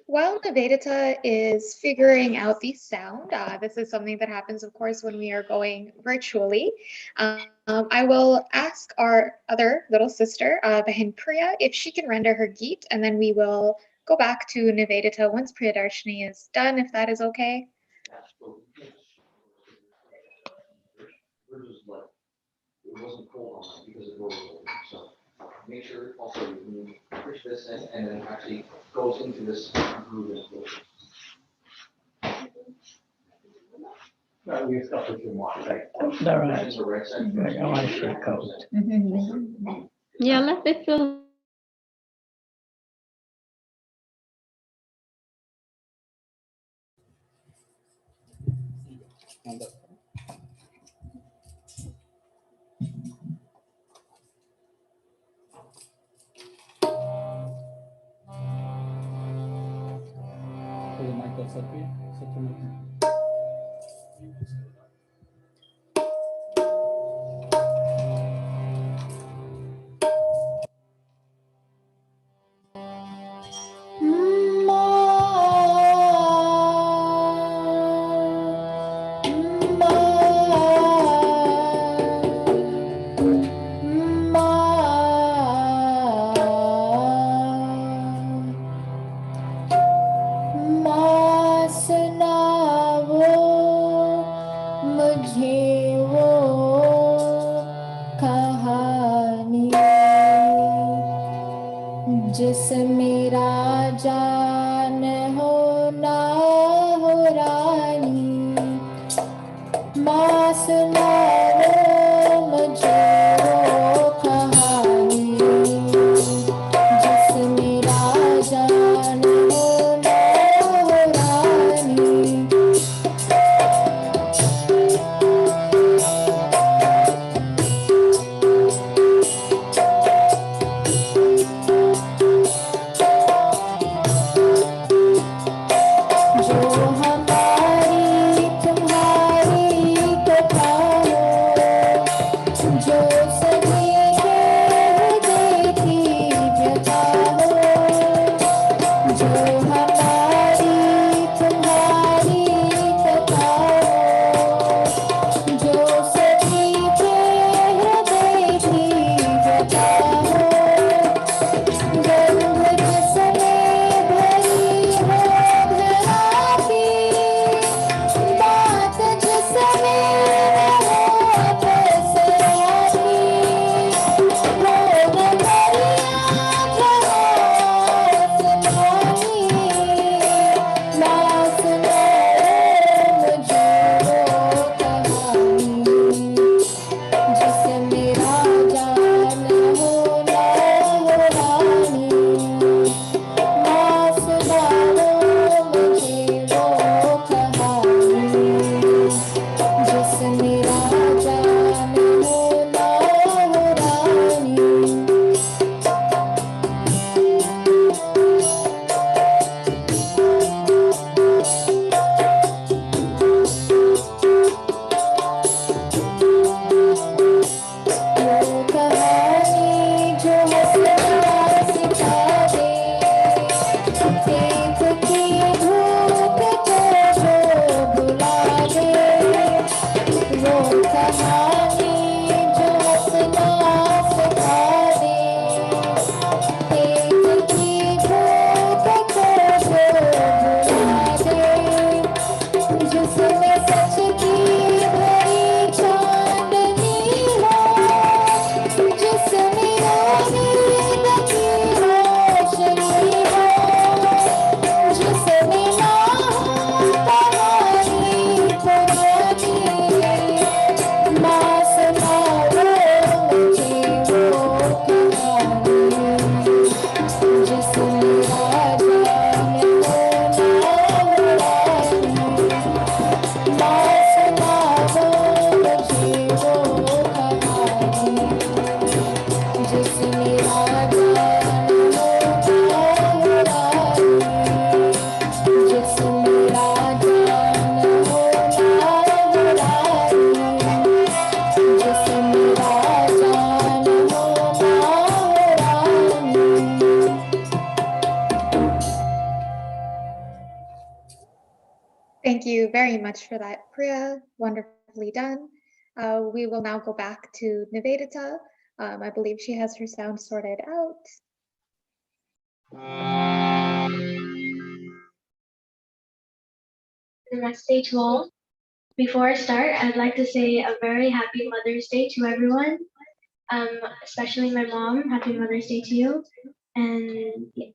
While Nivedita is figuring out the sound, this is something that happens, of course, when we are going virtually. I will ask our other little sister, Bahin Priya, if she can render her geet, and then we will go back to Nivedita once Priyadarshini is done, if that is okay. It wasn't cold on because it was open. So make sure also you push this in and then it actually goes into this groove. No, you stuff if you want, right? All right. I want to shake coat. Yeah, let it feel. जिसमें राजा न हो ना हो रानी, माँ सुनाओ मुझे वो कहानी, जिसमें राजा न हो ना हो रानी। जो हमारी तुम्हारी कथा Thank you very much for that, Priya. Wonderfully done. We will now go back to Nivedita. I believe she has her sound sorted out. Namaste to all. Before I start, I'd like to say a very happy Mother's Day to everyone, especially my mom. Happy Mother's Day to you. And yeah.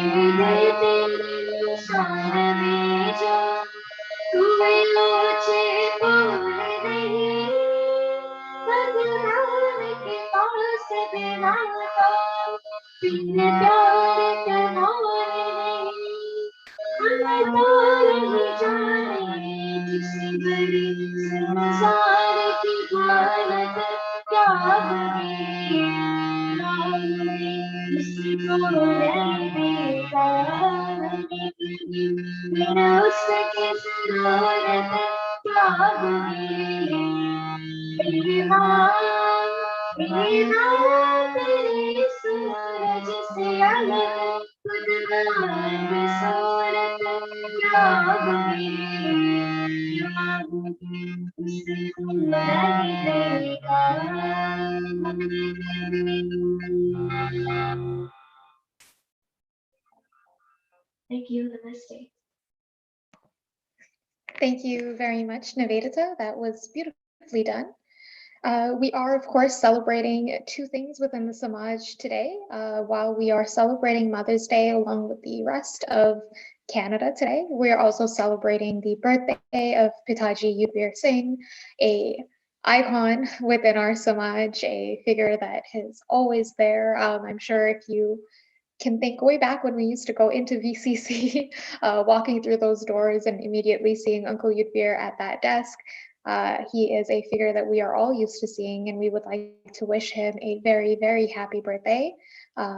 तेरी शान में जो कोई ऊंचे बोल नहीं भगवान के पास बिना बिन प्यार का मोल नहीं अल्लाह ही जाने किसी बड़ी संसार की हालत क्या होगी इसको नहीं बेकार मेरा उसके जरूरत क्या होगी मेरी माँ तेरी सूरज से अलग खुदगार सूरत क्या होगी उसको नहीं बेकार Thank you. Namaste. Thank you very much, Nivedita. That was beautifully done. We are, of course, celebrating two things within the Samaj today. While we are celebrating Mother's Day along with the rest of Canada today, we are also celebrating the birthday of Pitaji Yudhvir Singh, a icon within our Samaj, a figure that is always there. I'm sure if you can think way back when we used to go into VCC, walking through those doors and immediately seeing Uncle Yudhvir at that desk. He is a figure that we are all used to seeing, and we would like to wish him a very, very happy birthday.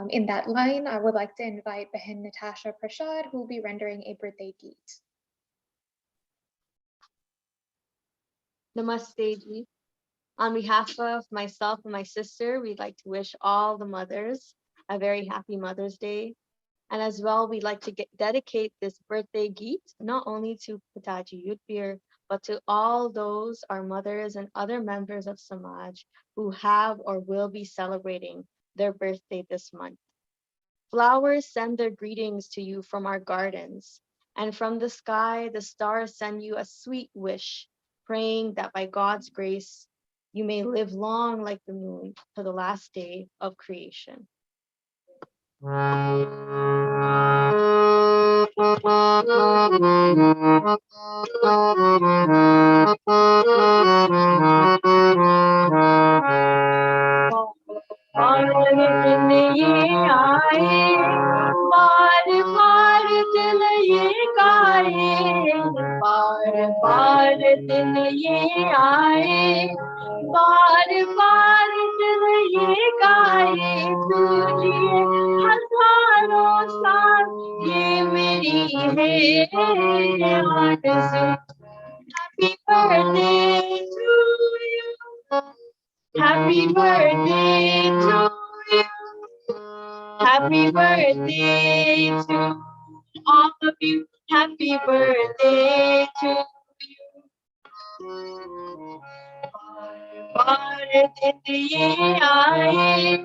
In that line, I would like to invite Behin Natasha Prashad, who will be rendering a birthday geet. Namaste ji. On behalf of myself and my sister, we'd like to wish all the mothers a very happy Mother's Day. And as well, we'd like to dedicate this birthday geet not only to Pitaji Yudhvir, but to all those, our mothers and other members of Samaj who have or will be celebrating their birthday this month. Flowers send their greetings to you from our gardens, and from the sky, the stars send you a sweet wish, praying that by God's grace, you may live long like the moon to the last day of creation. दिन ये आए बार बार दिन ये गाए बार बार दिन ये आए बार बार दिन ये गाए तुझे हजारों साल ये मेरी है आरज़ू Happy birthday to you. Happy birthday to you. Happy birthday to all of you. Happy birthday to you. बार दिन ये आए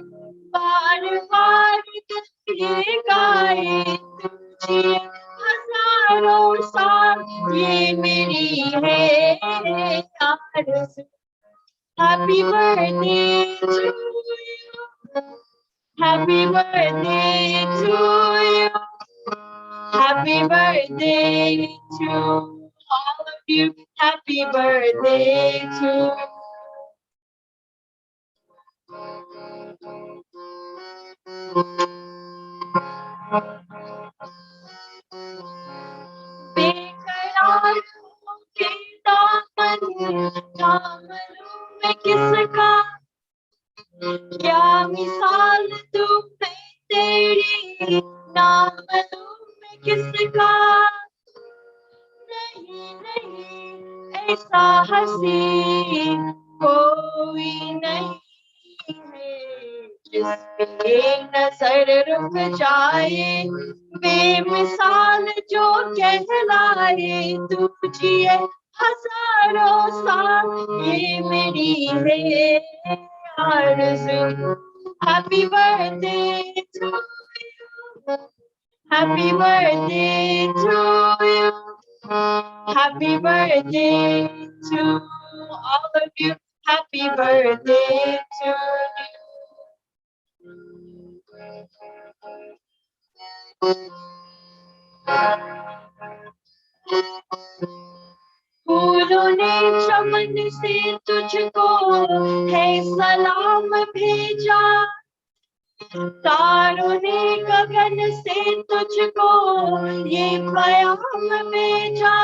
बार बार दिन ये गाए तुझे हजारों साल ये मेरी है आरज़ू Happy birthday to you. Happy birthday to you. Happy birthday to all of you. Happy birthday to you. बेकरार के दामन थामलूं मैं किसका क्या मिसाल तुम्हें तेरी नामलूं मैं किसका नहीं नहीं ऐसा हंसी कोई नहीं है जिस पे नजर रुक जाए बेमिसाल जो कहलाए तुझे हजारों साल ये मेरी है आरज़ू Happy birthday to you. Happy birthday to you. Happy birthday to all of you. Happy birthday to you. फूलों ने चमन से तुझको है सलाम भेजा, तारों ने गगन से तुझको ये पैगाम भेजा।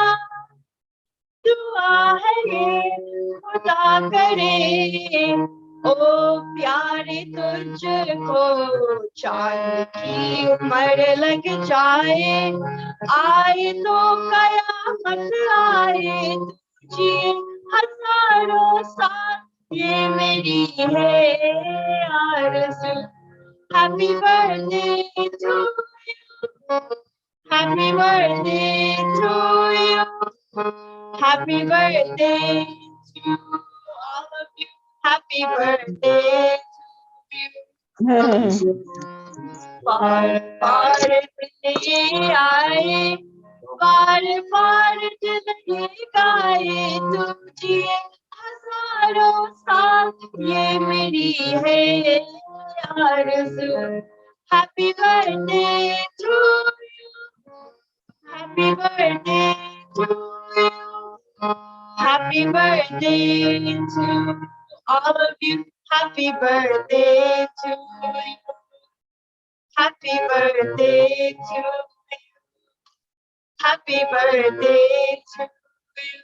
दुआ है ये खुदा करे ओ प्यारे तुझको चांद की उम्र लग जाए, आए तो कयामत आए तुझे हजारों साल ये मेरी है आरज़ू। Happy birthday to you. Happy birthday to you. Happy birthday to all of you. Happy birthday to you. बार बार दिल आए, बार बार दिल गाए तुझे हजारों साल ये मेरी है आरज़ू। Happy birthday to you. Happy birthday to you. Happy birthday to all of you. Happy birthday to you. Happy birthday to you. Happy birthday to you.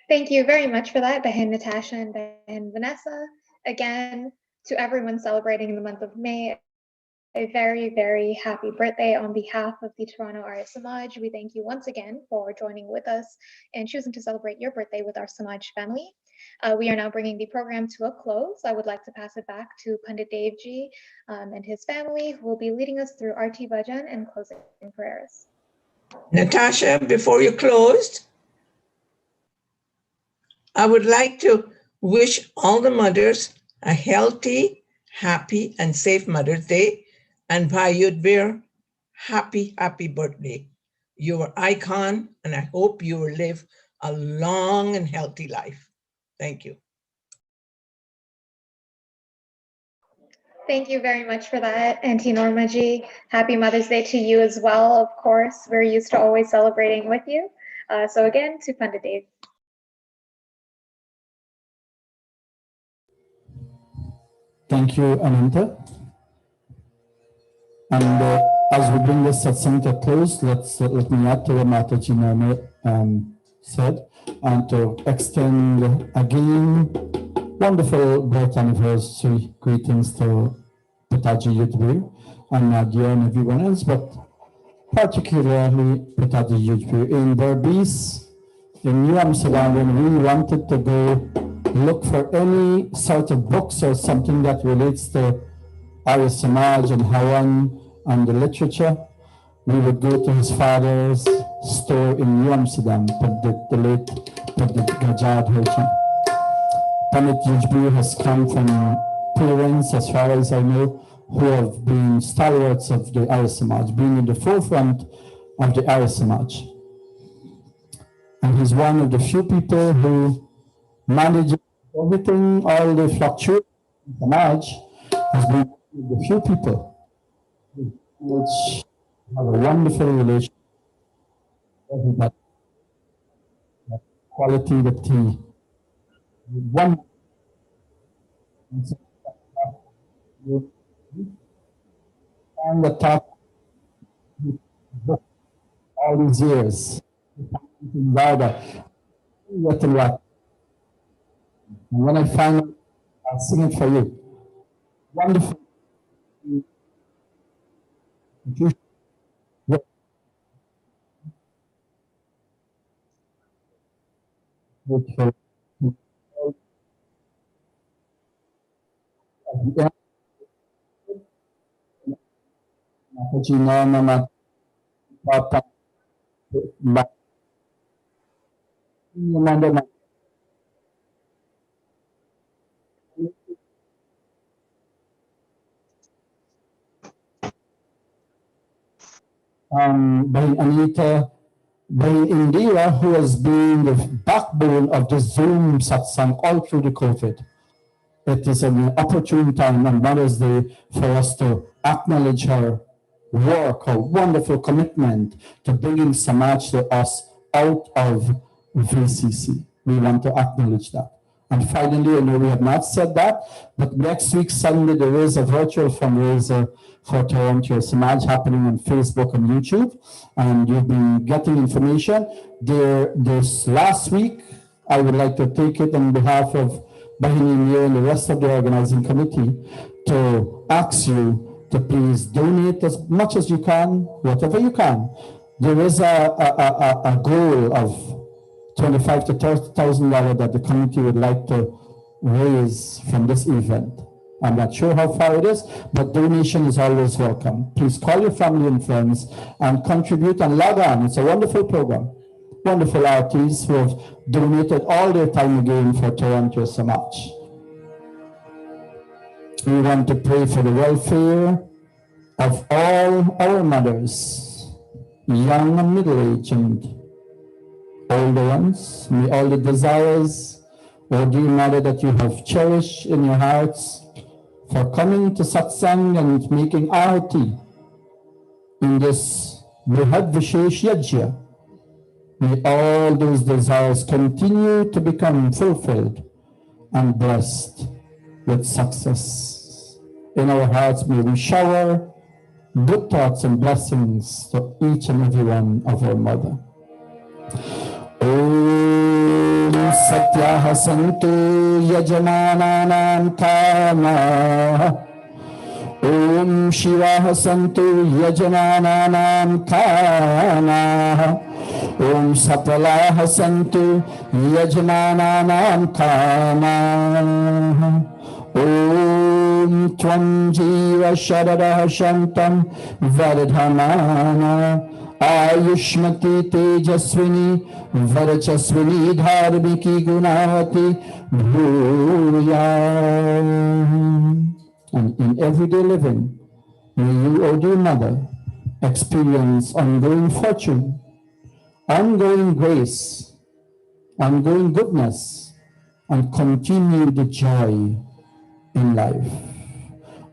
Thank you very much for that, Behin Natasha and Behin Vanessa. Again, to everyone celebrating in the month of May, a very, very happy birthday on behalf of the Toronto Arya Samaj. We thank you once again for joining with us and choosing to celebrate your birthday with our Samaj family. We are now bringing the program to a close. I would like to pass it back to Pandit Devji and his family, who will be leading us through Arti Bhajan and closing prayers. Natasha, before you close, I would like to wish all the mothers a healthy, happy, and safe Mother's Day. And Bhai Yudbir, happy, happy birthday. You are icon, and I hope you will live a long and healthy life. Thank you. Thank you very much for that, Auntie Norma Ji. Happy Mother's Day to you as well, of course. We're used to always celebrating with you. So again, to Pandit Dev. Thank you, Ananta. And as we bring this satsang to a close, let me add to what Mataji Norma said, and to extend again wonderful birth anniversary greetings to Pitaji Yudhvir and Nadia and everyone else, but particularly Pitaji Yudhvir. In Berbice, in New Amsterdam, when we wanted to go look for any sort of books or something that relates to Arya Samaj and Hawan and the literature, we would go to his father's store in New Amsterdam, the late Pandit Gajad Hoji. Pandit Yudhvir has come from parents, as far as I know, who have been stalwarts of the Arya Samaj, being in the forefront of the Arya Samaj. And he's one of the few people who manages everything, all the fluctuations in Samaj, has been one of the few people which have a wonderful relationship with everybody. That quality that he one and the top all these years. What and what. And when I find out, I'll sing it for you. Wonderful. By Anita, by Indira, who has been the backbone of the Zoom satsang all through the COVID. It is an opportune time on Mother's Day for us to acknowledge her work, her wonderful commitment to bringing Samaj to us out of VCC. We want to acknowledge that. And finally, I know we have not said that, but next week, Sunday, there is a virtual fundraiser for Toronto Samaj happening on Facebook and YouTube, and you'll be getting information. This last week, I would like to take it on behalf of Bahini Mir and the rest of the organizing committee to ask you to please donate as much as you can, whatever you can. There is a goal of $25,000 to $30,000 that the committee would like to raise from this event. I'm not sure how far it is, but donation is always welcome. Please call your family and friends and contribute and log on. It's a wonderful program. Wonderful artists who have donated all their time again for Toronto Samaj. We want to pray for the welfare of all our mothers, young and middle-aged and older ones. May all the desires, oh dear Mother, that you have cherished in your hearts for coming to Satsang and making Arati in this Brihad Vishesh Yajna. May all those desires continue to become fulfilled and blessed with success. In our hearts, may we shower good thoughts and blessings to each and every one of our mother. Om Satyah Santu Yajmananam Kama. Om Shivah Santu Yajmananam Kama. Om Sapalah Santu Yajmananam Kama. Om Tvam Jiva Sharadah Shantam Varadhamana. Ayushmati Tejaswini Varachaswini Dharmiki Gunavati Bhuya. And in everyday living, may you, O dear Mother, experience ongoing fortune, ongoing grace, ongoing goodness, and continued joy in life.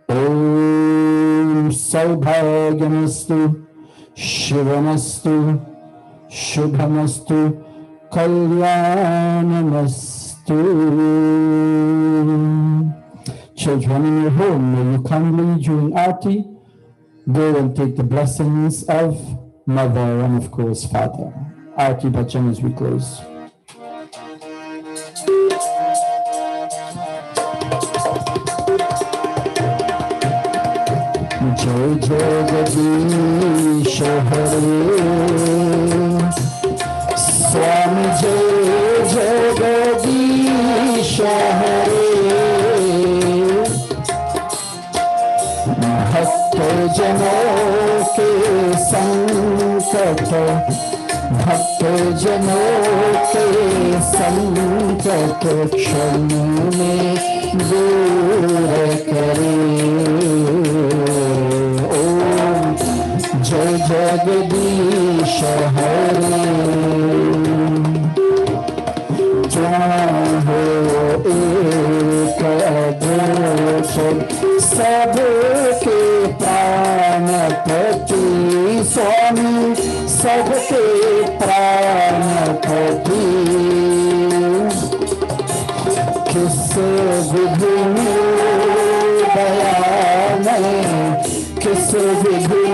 Om Saubhagyamastu Shivamastu Shubhamastu Kalyanamastu. Children in your home, may you kindly during Aarti go and take the blessings of Mother and of course Father. Aarti Bhajan as we close. Jai Jagadish Hare Swami Jai Jagadish Hare Bhakta Janon ke sankat Bhakta Janon ke sankat kshan mein dur kare. Jai Jagadish Hare Tvam ho ek adhut sabke pranapati Swami sabke pranapati Kis vidhi daya mein Kis vidhi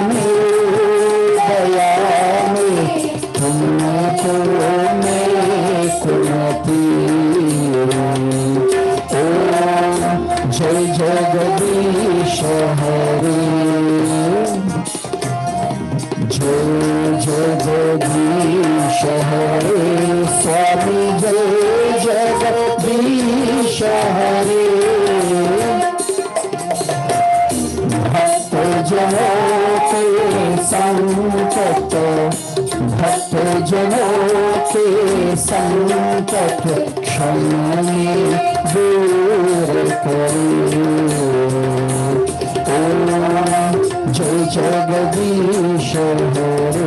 Jai Jagadish Hare Jai Jagadish Hare Swami Jai Jagadish Hare Bhakta Janon ke sankat Bhakta Janon ke sankat kshan mein dur kare. Om Jai Jagadish Hare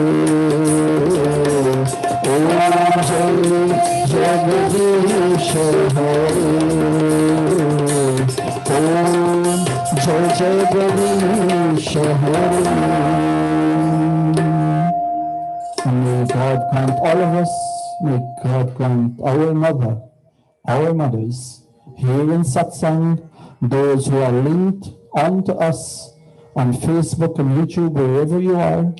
Jagadish Hari. And may God grant all of us, may God grant our mothers, here in Satsang, those who are linked onto us on Facebook and YouTube, wherever you are,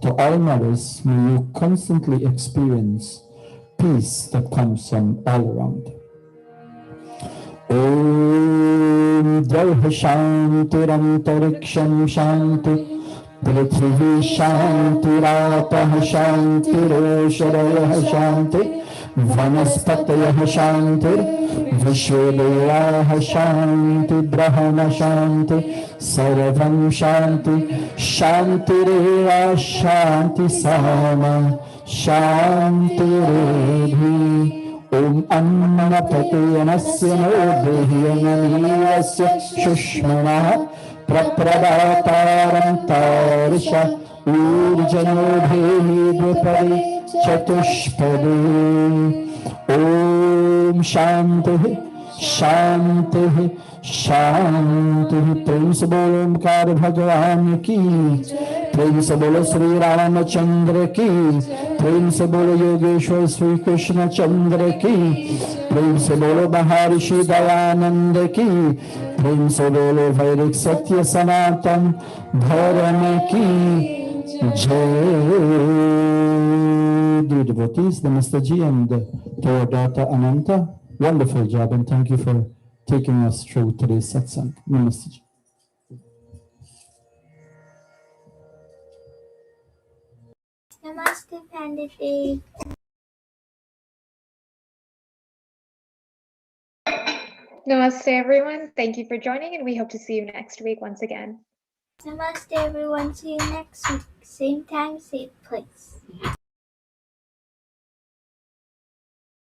to all mothers, may you constantly experience peace that comes from all around. Om Jai Shantirantariksham Shanti Prithvi Shanti Rapah Shanti Rosharayah Shanti Vanaspatayah Shanti Vishvedayah Shanti Brahma Shanti Sarvam Shanti Shanti Reva Shanti Sama Shanti Redhi Om Annapatayanasya Nodehyananiyasya Shushmana Prapradaparam Tarisha Urjanodhedvipari Chatushpade Om Shanti Shanti Shanti Prem se bolo Omkar Bhagavan ki Prem se bolo Sri Ramachandra ki Prem se bolo Yogeshwar Sri Krishna Chandra ki Prem se bolo Maharishi Dayananda ki Prem se bolo Vairik Satya Sanatan Dharma ki Jai. Dear devotees, Namaste Ji and to our daughter Ananta, wonderful job and thank you for taking us through today's satsang. Namaste Ji. Namaste, Pandit. Namaste, everyone. Thank you for joining, and we hope to see you next week once again. Namaste, everyone. See you next week. Same time, same place.